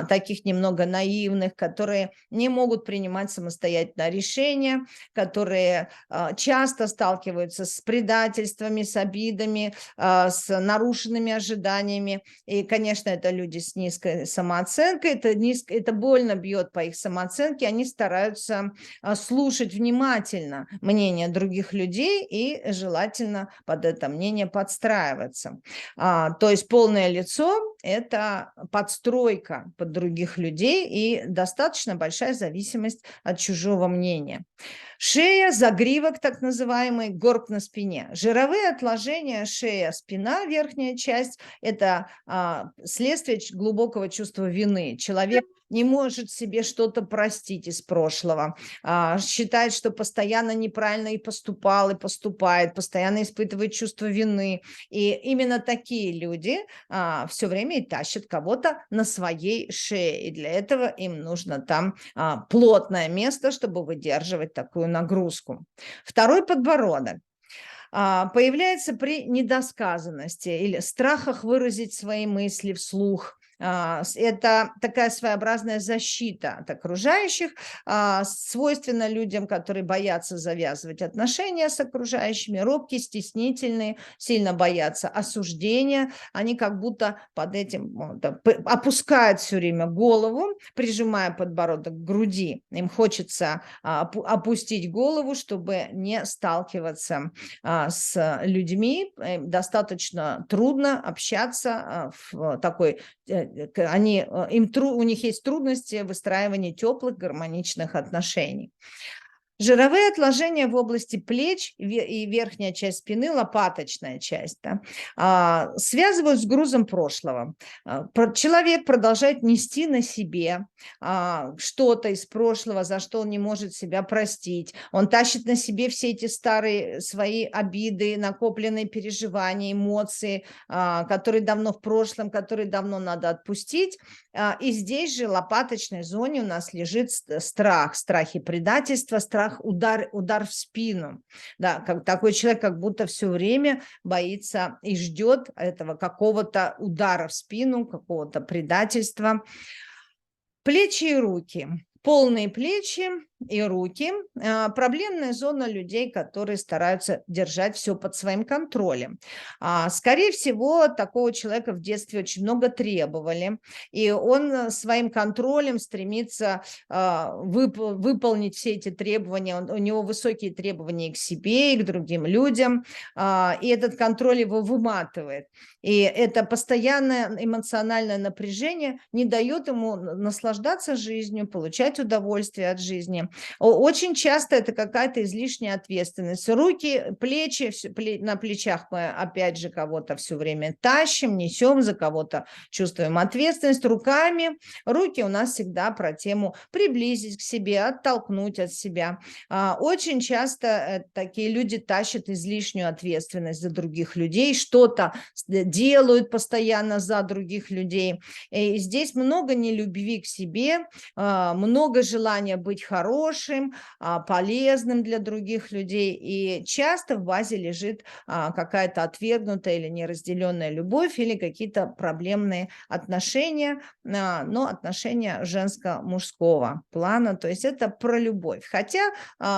таких немного наивных, которые не могут принимать самостоятельно решения, которые часто сталкиваются с предательствами, с обидами, с нарушенными ожиданиями. И, конечно, это люди с низкой самооценкой, это больно бьет по их самооценке, они стараются слушать внимательно мнение других людей и желательно под это мнение подстраиваться. То есть полное лицо – это подстройка под других людей и достаточно большая зависимость от чужого мнения. Шея, загривок, так называемый, горб на спине. Жировые отложения, шея, спина, верхняя часть – это следствие глубокого чувства вины. Человек не может себе что-то простить из прошлого, считает, что постоянно неправильно и поступал, и поступает, постоянно испытывает чувство вины. И именно такие люди все время и тащат кого-то на своей шее. И для этого им нужно там плотное место, чтобы выдерживать такую нагрузку. Второй подбородок появляется при недосказанности или страхах выразить свои мысли вслух. Это такая своеобразная защита от окружающих, свойственно людям, которые боятся завязывать отношения с окружающими, робкие, стеснительные, сильно боятся осуждения. Они как будто под этим опускают все время голову, прижимая подбородок к груди. Им хочется опустить голову, чтобы не сталкиваться с людьми. Достаточно трудно общаться в такой... У них есть трудности в выстраивании теплых гармоничных отношений. Жировые отложения в области плеч и верхняя часть спины, лопаточная часть, связывают с грузом прошлого. Человек продолжает нести на себе что-то из прошлого, за что он не может себя простить. Он тащит на себе все эти старые свои обиды, накопленные переживания, эмоции, которые давно в прошлом, которые давно надо отпустить. И здесь же в лопаточной зоне у нас лежит страхи предательства, страх удар в спину. Да, такой человек как будто все время боится и ждет этого какого-то удара в спину, какого-то предательства. Плечи и руки. Полные плечи и руки – проблемная зона людей, которые стараются держать все под своим контролем. Скорее всего, такого человека в детстве очень много требовали, и он своим контролем стремится выполнить все эти требования. У него высокие требования и к себе, и к другим людям, и этот контроль его выматывает. И это постоянное эмоциональное напряжение не дает ему наслаждаться жизнью, получать удовольствие от жизни. Очень часто это какая-то излишняя ответственность. Руки, плечи, на плечах мы опять же кого-то все время тащим, несем, за кого-то чувствуем ответственность. Руки у нас всегда про тему приблизить к себе, оттолкнуть от себя. Очень часто такие люди тащат излишнюю ответственность за других людей, что-то делают постоянно за других людей. И здесь много нелюбви к себе, много желания быть хорошим, полезным для других людей. И часто в базе лежит какая-то отвергнутая или неразделенная любовь, или какие-то проблемные отношения, но отношения женско-мужского плана. То есть это про любовь. Хотя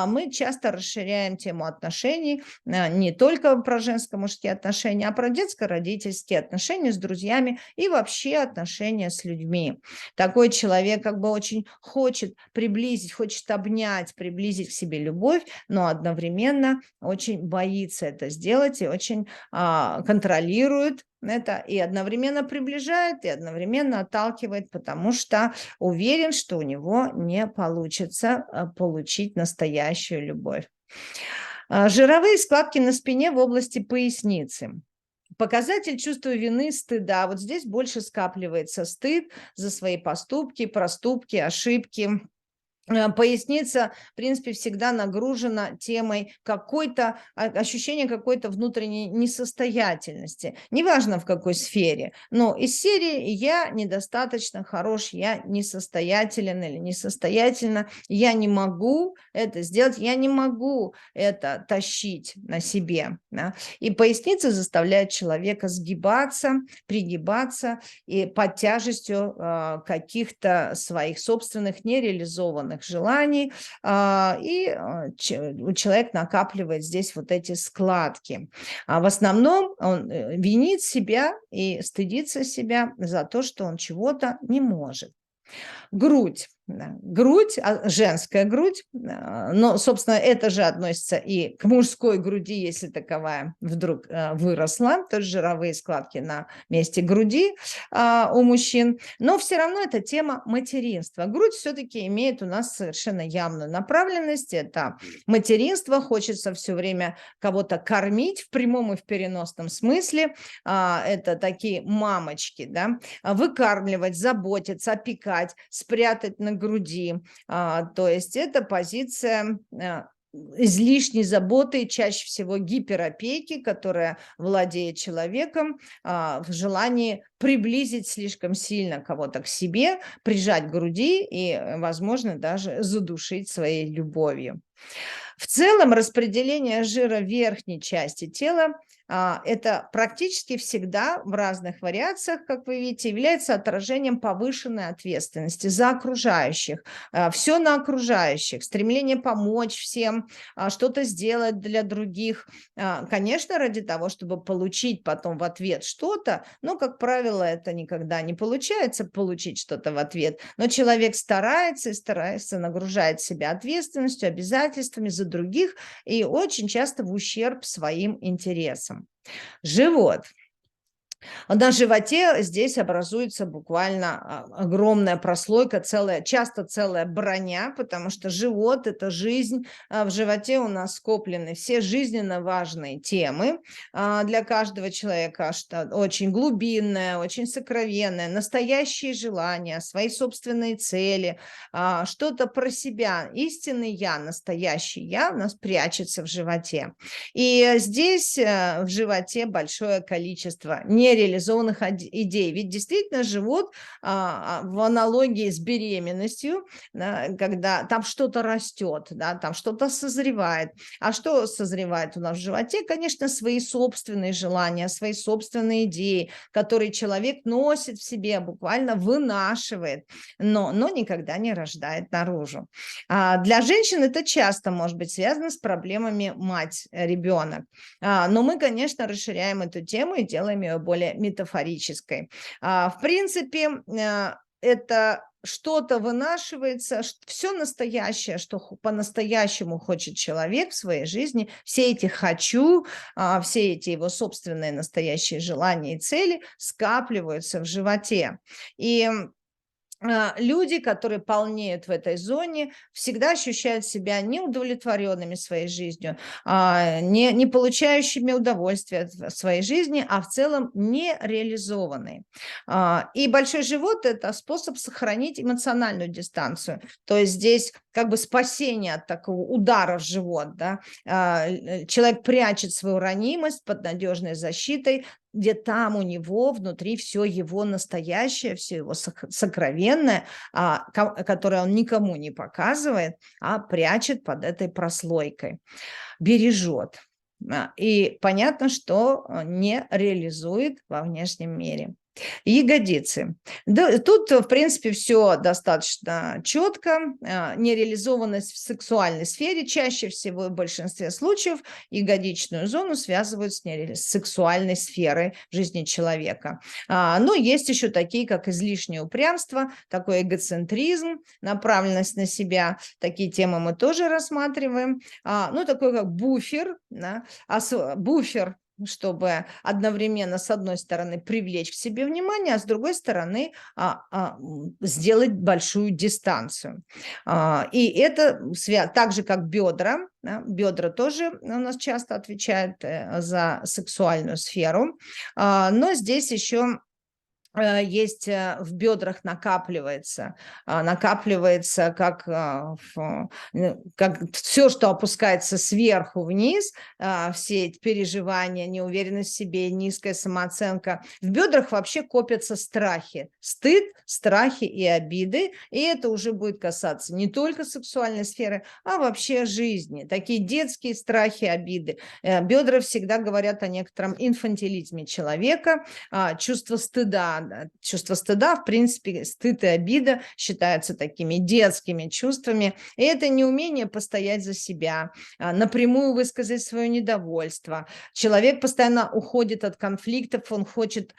мы часто расширяем тему отношений не только про женско-мужские отношения, а про детско-родительские отношения с друзьями и вообще отношения с людьми. Такой человек как бы очень хочет приблизить, хочет обнять, приблизить к себе любовь, но одновременно очень боится это сделать и очень контролирует это, и одновременно приближает, и одновременно отталкивает, потому что уверен, что у него не получится получить настоящую любовь. Жировые складки на спине в области поясницы. Показатель чувства вины, стыда. Вот здесь больше скапливается стыд за свои поступки, проступки, ошибки. Поясница, в принципе, всегда нагружена темой ощущения какой-то внутренней несостоятельности. Неважно в какой сфере, но из серии «я недостаточно хорош», «я несостоятелен» или «несостоятельна», «я не могу это сделать», «я не могу это тащить на себе». Да? И поясница заставляет человека сгибаться, пригибаться и под тяжестью каких-то своих собственных нереализованных желаний, и человек накапливает здесь вот эти складки. В основном он винит себя и стыдится себя за то, что он чего-то не может. Грудь. да, грудь, женская грудь, но, собственно, это же относится и к мужской груди, если таковая вдруг выросла, то есть жировые складки на месте груди у мужчин, но все равно это тема материнства. Грудь все-таки имеет у нас совершенно явную направленность, это материнство, хочется все время кого-то кормить в прямом и в переносном смысле, это такие мамочки, да, выкармливать, заботиться, опекать, спрятать на груди. То есть это позиция излишней заботы, чаще всего гиперопеки, которая владеет человеком в желании приблизить слишком сильно кого-то к себе, прижать к груди и, возможно, даже задушить своей любовью. В целом распределение жира в верхней части тела это практически всегда в разных вариациях, как вы видите, является отражением повышенной ответственности за окружающих. Все на окружающих, стремление помочь всем, что-то сделать для других. Конечно, ради того, чтобы получить потом в ответ что-то, но, как правило, это никогда не получается получить что-то в ответ. Но человек старается и старается, нагружает себя ответственностью, обязательствами за других и очень часто в ущерб своим интересам. Живот. На животе здесь образуется буквально огромная прослойка, часто целая броня, потому что живот – это жизнь. В животе у нас скоплены все жизненно важные темы для каждого человека, что очень глубинное, очень сокровенное, настоящие желания, свои собственные цели, что-то про себя. Истинный я, настоящий я у нас прячется в животе. И здесь в животе большое количество нереализованных идей. Ведь действительно живот в аналогии с беременностью, да, когда там что-то растет, да, там что-то созревает. А что созревает у нас в животе? Конечно, свои собственные желания, свои собственные идеи, которые человек носит в себе, буквально вынашивает, но никогда не рождает наружу. Для женщин это часто может быть связано с проблемами мать-ребенок. Но мы, конечно, расширяем эту тему и делаем ее более метафорической. В принципе, это что-то вынашивается, все настоящее, что по-настоящему хочет человек в своей жизни, все эти «хочу», все эти его собственные настоящие желания и цели скапливаются в животе. И люди, которые полнеют в этой зоне, всегда ощущают себя неудовлетворенными своей жизнью, не получающими удовольствия от своей жизни, а в целом не реализованные. И большой живот – это способ сохранить эмоциональную дистанцию. То есть здесь как бы спасение от такого удара в живот. Да? Человек прячет свою ранимость под надежной защитой, где там у него внутри все его настоящее, все его сокровенное, которое он никому не показывает, а прячет под этой прослойкой, бережет. И понятно, что не реализует во внешнем мире. Ягодицы. Тут, в принципе, все достаточно четко. Нереализованность в сексуальной сфере чаще всего в большинстве случаев ягодичную зону связывают с сексуальной сферой жизни человека. Но есть еще такие, как излишнее упрямство, такой эгоцентризм, направленность на себя. Такие темы мы тоже рассматриваем. Такой как буфер, да, буфер, чтобы одновременно, с одной стороны, привлечь к себе внимание, а с другой стороны, сделать большую дистанцию. И это так же, как бедра. Да, бедра тоже у нас часто отвечают за сексуальную сферу, но здесь еще есть в бедрах накапливается как все, что опускается сверху вниз, все эти переживания, неуверенность в себе, низкая самооценка. В бедрах вообще копятся страхи, стыд, страхи и обиды, и это уже будет касаться не только сексуальной сферы, а вообще жизни. Такие детские страхи, обиды. Бедра всегда говорят о некотором инфантилизме человека, чувство стыда да. Чувство стыда, в принципе, стыд и обида считаются такими детскими чувствами. И это неумение постоять за себя, напрямую высказать свое недовольство. Человек постоянно уходит от конфликтов, он хочет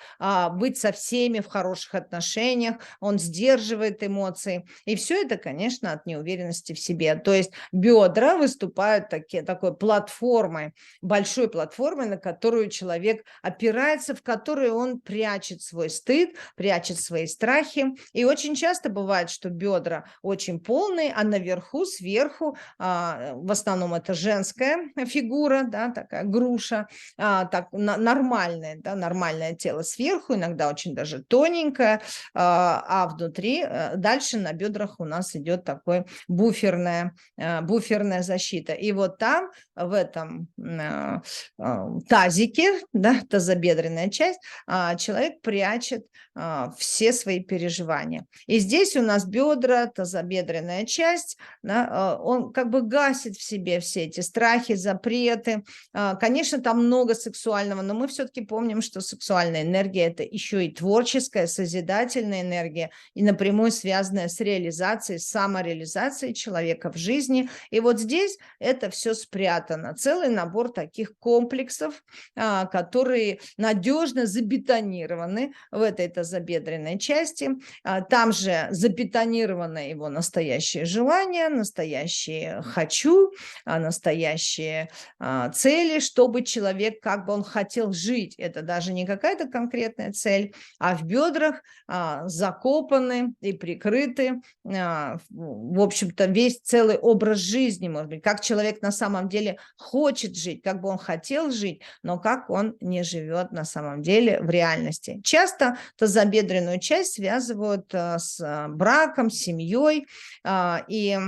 быть со всеми в хороших отношениях, он сдерживает эмоции. И все это, конечно, от неуверенности в себе. То есть бедра выступают такой платформой, большой платформой, на которую человек опирается, в которую он прячет свой стыд, прячет свои страхи. И очень часто бывает, что бедра очень полные, а наверху, сверху, в основном это женская фигура, да, такая груша, нормальное, да, нормальное тело сверху, иногда очень даже тоненькое, а внутри, дальше на бедрах у нас идет такой буферная защита. И вот там, в этом тазике, да, тазобедренная часть, человек прячет все свои переживания. И здесь у нас бедра, тазобедренная часть, да, он как бы гасит в себе все эти страхи, запреты. Конечно, там много сексуального, но мы все-таки помним, что сексуальная энергия – это еще и творческая, созидательная энергия, и напрямую связанная с реализацией, самореализацией человека в жизни. И вот здесь это все спрятано. Целый набор таких комплексов, которые надежно забетонированы в этой тазобедренной части. Там же забетонировано его настоящее желание, настоящее «хочу», настоящие цели, чтобы человек, как бы он хотел жить. Это даже не какая-то конкретная цель, а в бедрах закопаны и прикрыты, в общем-то, весь целый образ жизни, может быть, как человек на самом деле хочет жить, как бы он хотел жить, но как он не живет на самом деле в реальности. Часто тазобедренную часть связывают с браком, семьей, и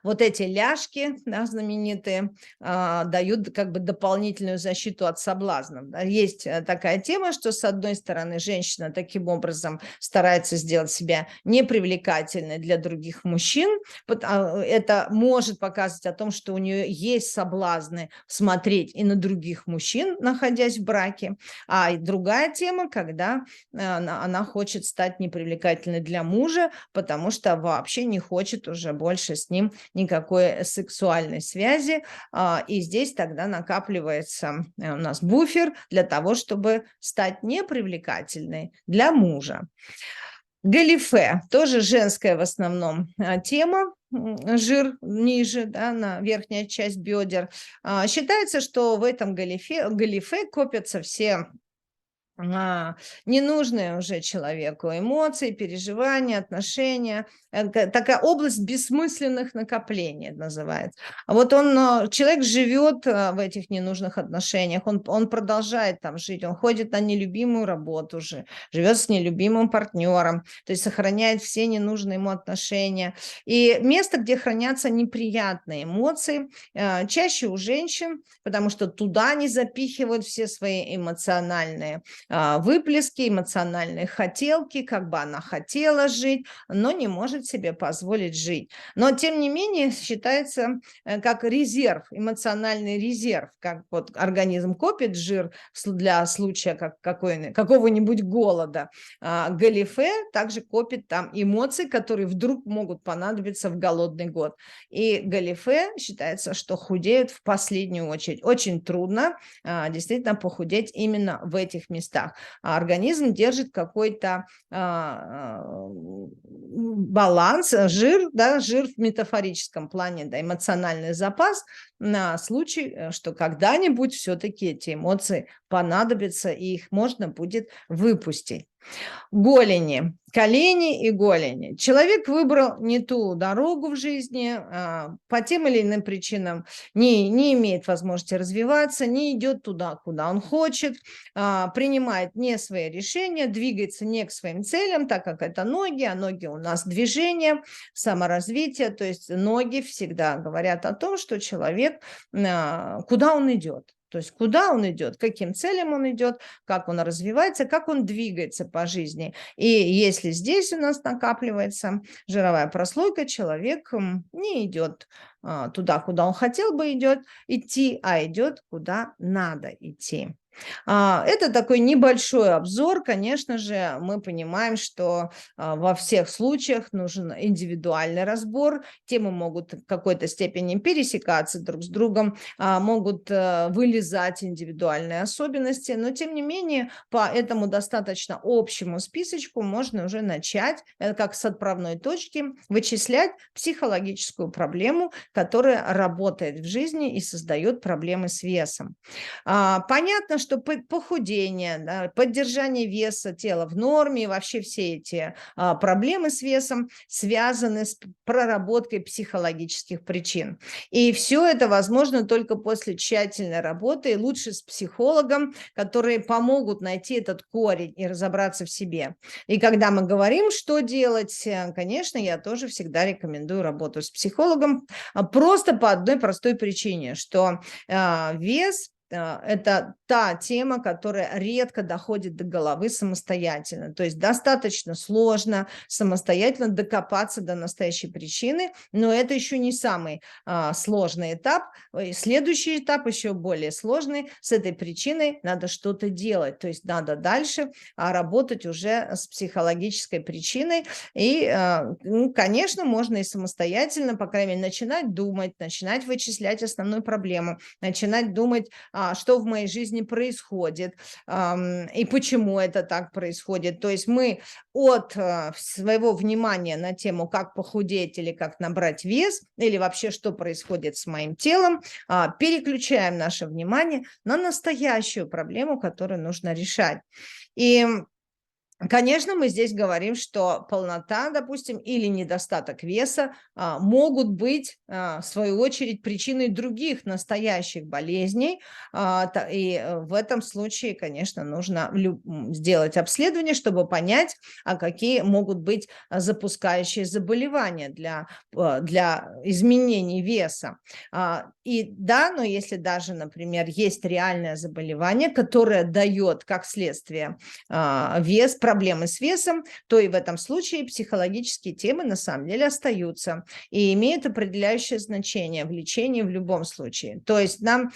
вот эти ляжки, да, знаменитые, дают как бы дополнительную защиту от соблазнов. Да. Есть такая тема, что с одной стороны женщина таким образом старается сделать себя непривлекательной для других мужчин. Это может показывать о том, что у нее есть соблазны смотреть и на других мужчин, находясь в браке. А и другая тема, когда она хочет стать непривлекательной для мужа, потому что вообще не хочет уже больше с ним никакой сексуальной связи, и здесь тогда накапливается у нас буфер для того, чтобы стать непривлекательной для мужа. Галифе, тоже женская в основном тема, жир ниже, да, на верхняя часть бедер. Считается, что в этом галифе копятся все ненужные уже человеку эмоции, переживания, отношения. Такая область бессмысленных накоплений называется. А вот человек живет в этих ненужных отношениях, он продолжает там жить, он ходит на нелюбимую работу, живет с нелюбимым партнером, то есть сохраняет все ненужные ему отношения. И место, где хранятся неприятные эмоции, чаще у женщин, потому что туда они запихивают все свои эмоциональные выплески, эмоциональные хотелки, как бы она хотела жить, но не может себе позволить жить. Но, тем не менее, считается как резерв, эмоциональный резерв, как вот организм копит жир для случая какого-нибудь голода. Галифе также копит там эмоции, которые вдруг могут понадобиться в голодный год. И галифе считается, что худеют в последнюю очередь. Очень трудно действительно похудеть именно в этих местах. Организм держит какой-то баланс, жир в метафорическом плане, да, эмоциональный запас на случай, что когда-нибудь все-таки эти эмоции понадобятся, и их можно будет выпустить. Голени, колени и голени. Человек выбрал не ту дорогу в жизни, по тем или иным причинам не имеет возможности развиваться, не идет туда, куда он хочет, принимает не свои решения, двигается не к своим целям, так как это ноги, а ноги у нас движение, саморазвитие, то есть ноги всегда говорят о том, что человек, куда он идет. То есть куда он идет, к каким целям он идет, как он развивается, как он двигается по жизни. И если здесь у нас накапливается жировая прослойка, человек не идет туда, куда он хотел бы идти, а идет, куда надо идти. Это такой небольшой обзор. Конечно же, мы понимаем, что во всех случаях нужен индивидуальный разбор. Темы могут в какой-то степени пересекаться друг с другом, могут вылезать индивидуальные особенности, но тем не менее по этому достаточно общему списочку можно уже начать, как с отправной точки, вычислять психологическую проблему, которая работает в жизни и создает проблемы с весом. Понятно, что похудение, да, поддержание веса тела в норме и вообще все эти проблемы с весом связаны с проработкой психологических причин. И все это возможно только после тщательной работы, и лучше с психологом, которые помогут найти этот корень и разобраться в себе. И когда мы говорим, что делать, конечно, я тоже всегда рекомендую работу с психологом, просто по одной простой причине, что вес – это та тема, которая редко доходит до головы самостоятельно. То есть достаточно сложно самостоятельно докопаться до настоящей причины, но это еще не самый сложный этап. Следующий этап еще более сложный. С этой причиной надо что-то делать. То есть надо дальше работать уже с психологической причиной. И, конечно, можно и самостоятельно, по крайней мере, начинать думать, начинать вычислять основную проблему, начинать думать, что в моей жизни происходит и почему это так происходит. То есть мы от своего внимания на тему, как похудеть или как набрать вес, или вообще что происходит с моим телом, переключаем наше внимание на настоящую проблему, которую нужно решать. И конечно, мы здесь говорим, что полнота, допустим, или недостаток веса могут быть, в свою очередь, причиной других настоящих болезней. И в этом случае, конечно, нужно сделать обследование, чтобы понять, какие могут быть запускающие заболевания для изменений веса. И да, но если даже, например, есть реальное заболевание, которое дает как следствие вес, проблемы с весом, то и в этом случае психологические темы на самом деле остаются и имеют определяющее значение в лечении в любом случае. То есть нам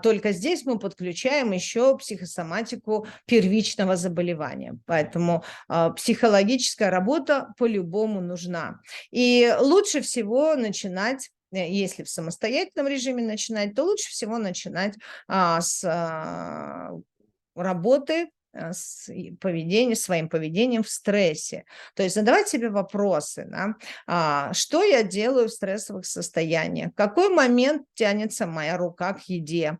только здесь мы подключаем еще психосоматику первичного заболевания. Поэтому психологическая работа по-любому нужна. И лучше всего начинать, если в самостоятельном режиме начинать, то лучше всего начинать с работы своим поведением в стрессе. То есть задавать себе вопросы, да? Что я делаю в стрессовых состояниях, в какой момент тянется моя рука к еде,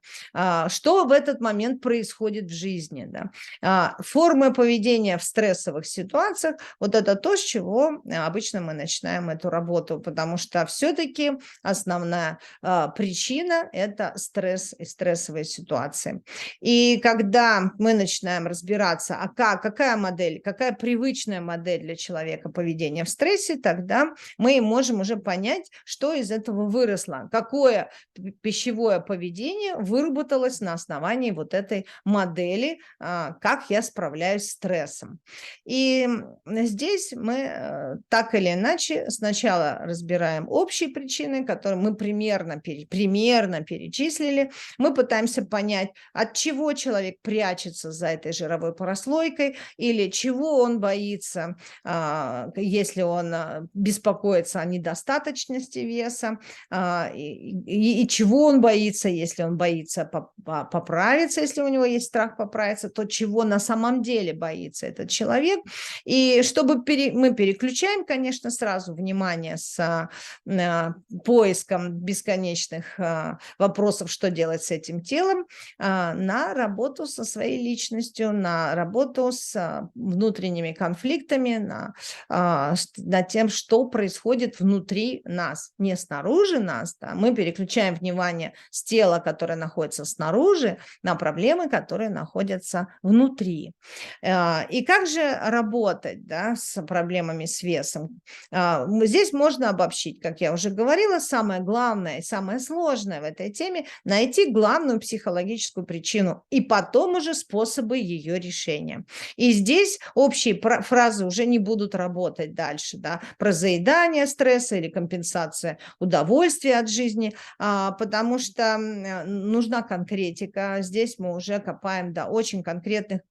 что в этот момент происходит в жизни. Да? Формы поведения в стрессовых ситуациях, вот это то, с чего обычно мы начинаем эту работу, потому что все-таки основная причина – это стресс и стрессовые ситуации. И когда мы начинаем разбираться, какая модель, какая привычная модель для человека поведения в стрессе, тогда мы можем уже понять, что из этого выросло, какое пищевое поведение выработалось на основании вот этой модели, как я справляюсь с стрессом. И здесь мы так или иначе сначала разбираем общие причины, которые мы примерно перечислили, мы пытаемся понять, от чего человек прячется за этой жировой прослойкой или чего он боится, если он беспокоится о недостаточности веса, и чего он боится, если он боится поправиться, если у него есть страх поправиться, то чего на самом деле боится этот человек. И чтобы мы переключаем, конечно, сразу внимание с поиском бесконечных вопросов, что делать с этим телом, на работу со своей личностью, на работу с внутренними конфликтами, над тем, что происходит внутри нас, не снаружи нас. Да. Мы переключаем внимание с тела, которое находится снаружи, на проблемы, которые находятся внутри. И как же работать, да, с проблемами с весом? Здесь можно обобщить, как я уже говорила, самое главное и самое сложное в этой теме – найти главную психологическую причину и потом уже способы ее ее решение. И здесь общие фразы уже не будут работать дальше, да, про заедание стресса или компенсация удовольствия от жизни, потому что нужна конкретика. Здесь мы уже копаем до очень конкретных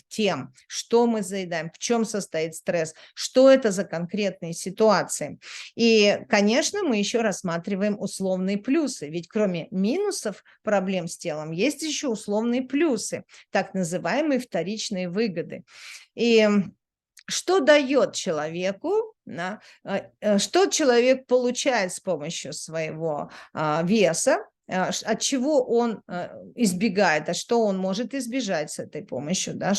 тем, что мы заедаем, в чем состоит стресс, что это за конкретные ситуации. И, конечно, мы еще рассматриваем условные плюсы, ведь кроме минусов проблем с телом есть еще условные плюсы, так называемые вторичные выгоды. И что дает человеку, да, что человек получает с помощью своего веса, от чего он избегает, а что он может избежать с этой помощью, да,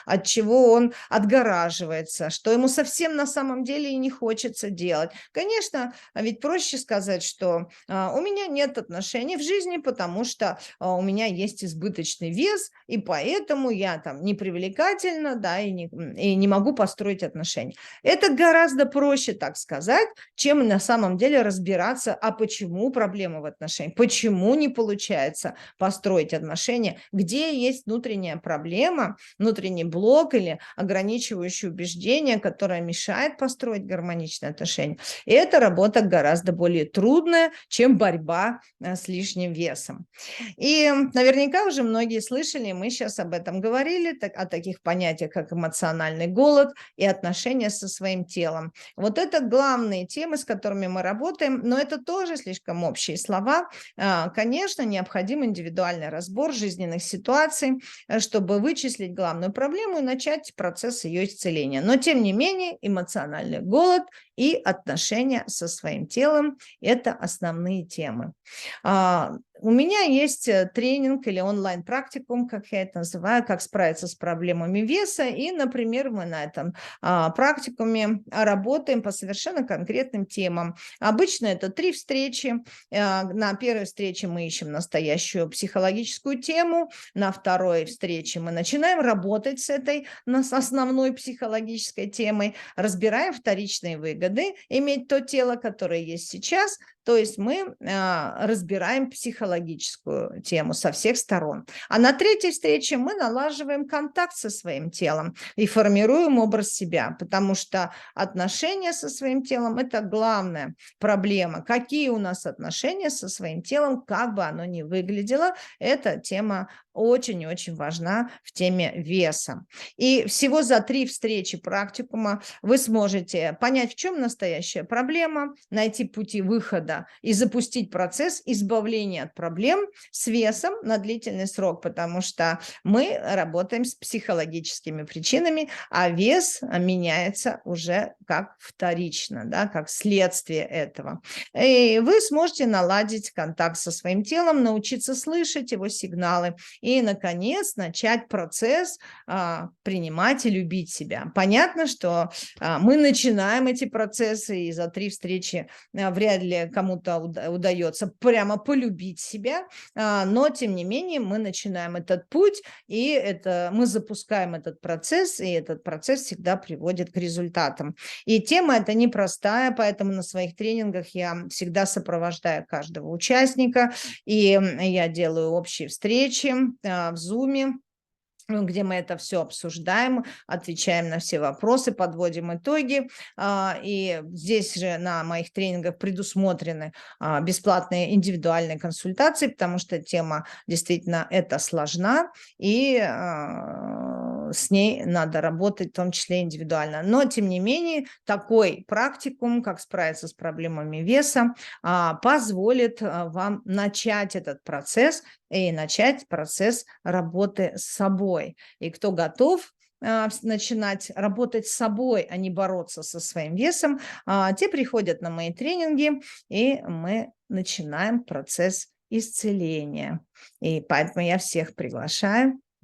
от чего он отгораживается, что ему совсем на самом деле и не хочется делать. Конечно, ведь проще сказать, что у меня нет отношений в жизни, потому что у меня есть избыточный вес, и поэтому я там непривлекательна, да, и не могу построить отношения. Это гораздо проще так сказать, чем на самом деле разбираться, а почему проблема в отношениях, почему не получается построить отношения, где есть внутренняя проблема, внутренний блок или ограничивающее убеждение, которое мешает построить гармоничные отношения. И эта работа гораздо более трудная, чем борьба с лишним весом. И наверняка уже многие слышали, мы сейчас об этом говорили, о таких понятиях, как эмоциональный голод и отношения со своим телом. Вот это главные темы, с которыми мы работаем, но это тоже слишком общие слова. Конечно, необходим индивидуальный разбор жизненных ситуаций, чтобы вычислить главную проблему и начать процесс ее исцеления. Но, тем не менее, эмоциональный голод и отношения со своим телом – это основные темы. У меня есть тренинг или онлайн-практикум, как я это называю, как справиться с проблемами веса. И, например, мы на этом практикуме работаем по совершенно конкретным темам. Обычно это 3 встречи. На первой встрече мы ищем настоящую психологическую тему. На второй встрече мы начинаем работать с этой основной психологической темой, разбираем вторичные выгоды, иметь то тело, которое есть сейчас. То есть мы разбираем психологическую тему со всех сторон. А на третьей встрече мы налаживаем контакт со своим телом и формируем образ себя, потому что отношения со своим телом – это главная проблема. Какие у нас отношения со своим телом, как бы оно ни выглядело, эта тема очень-очень важна в теме веса. И всего за 3 встречи практикума вы сможете понять, в чем настоящая проблема, найти пути выхода и запустить процесс избавления от проблем с весом на длительный срок, потому что мы работаем с психологическими причинами, а вес меняется уже как вторично, да, как следствие этого. И вы сможете наладить контакт со своим телом, научиться слышать его сигналы и, наконец, начать процесс принимать и любить себя. Понятно, что мы начинаем эти процессы, и за 3 встречи вряд ли кому-то удается прямо полюбить себя, но, тем не менее, мы начинаем этот путь, и мы запускаем этот процесс, и этот процесс всегда приводит к результатам. И тема эта непростая, поэтому на своих тренингах я всегда сопровождаю каждого участника, и я делаю общие встречи в Zoom, где мы это все обсуждаем, отвечаем на все вопросы, подводим итоги. И здесь же на моих тренингах предусмотрены бесплатные индивидуальные консультации, потому что тема действительно это сложна, и с ней надо работать, в том числе индивидуально. Но, тем не менее, такой практикум, как справиться с проблемами веса, позволит вам начать этот процесс и начать процесс работы с собой. И кто готов начинать работать с собой, а не бороться со своим весом, те приходят на мои тренинги, и мы начинаем процесс исцеления. И поэтому я всех приглашаю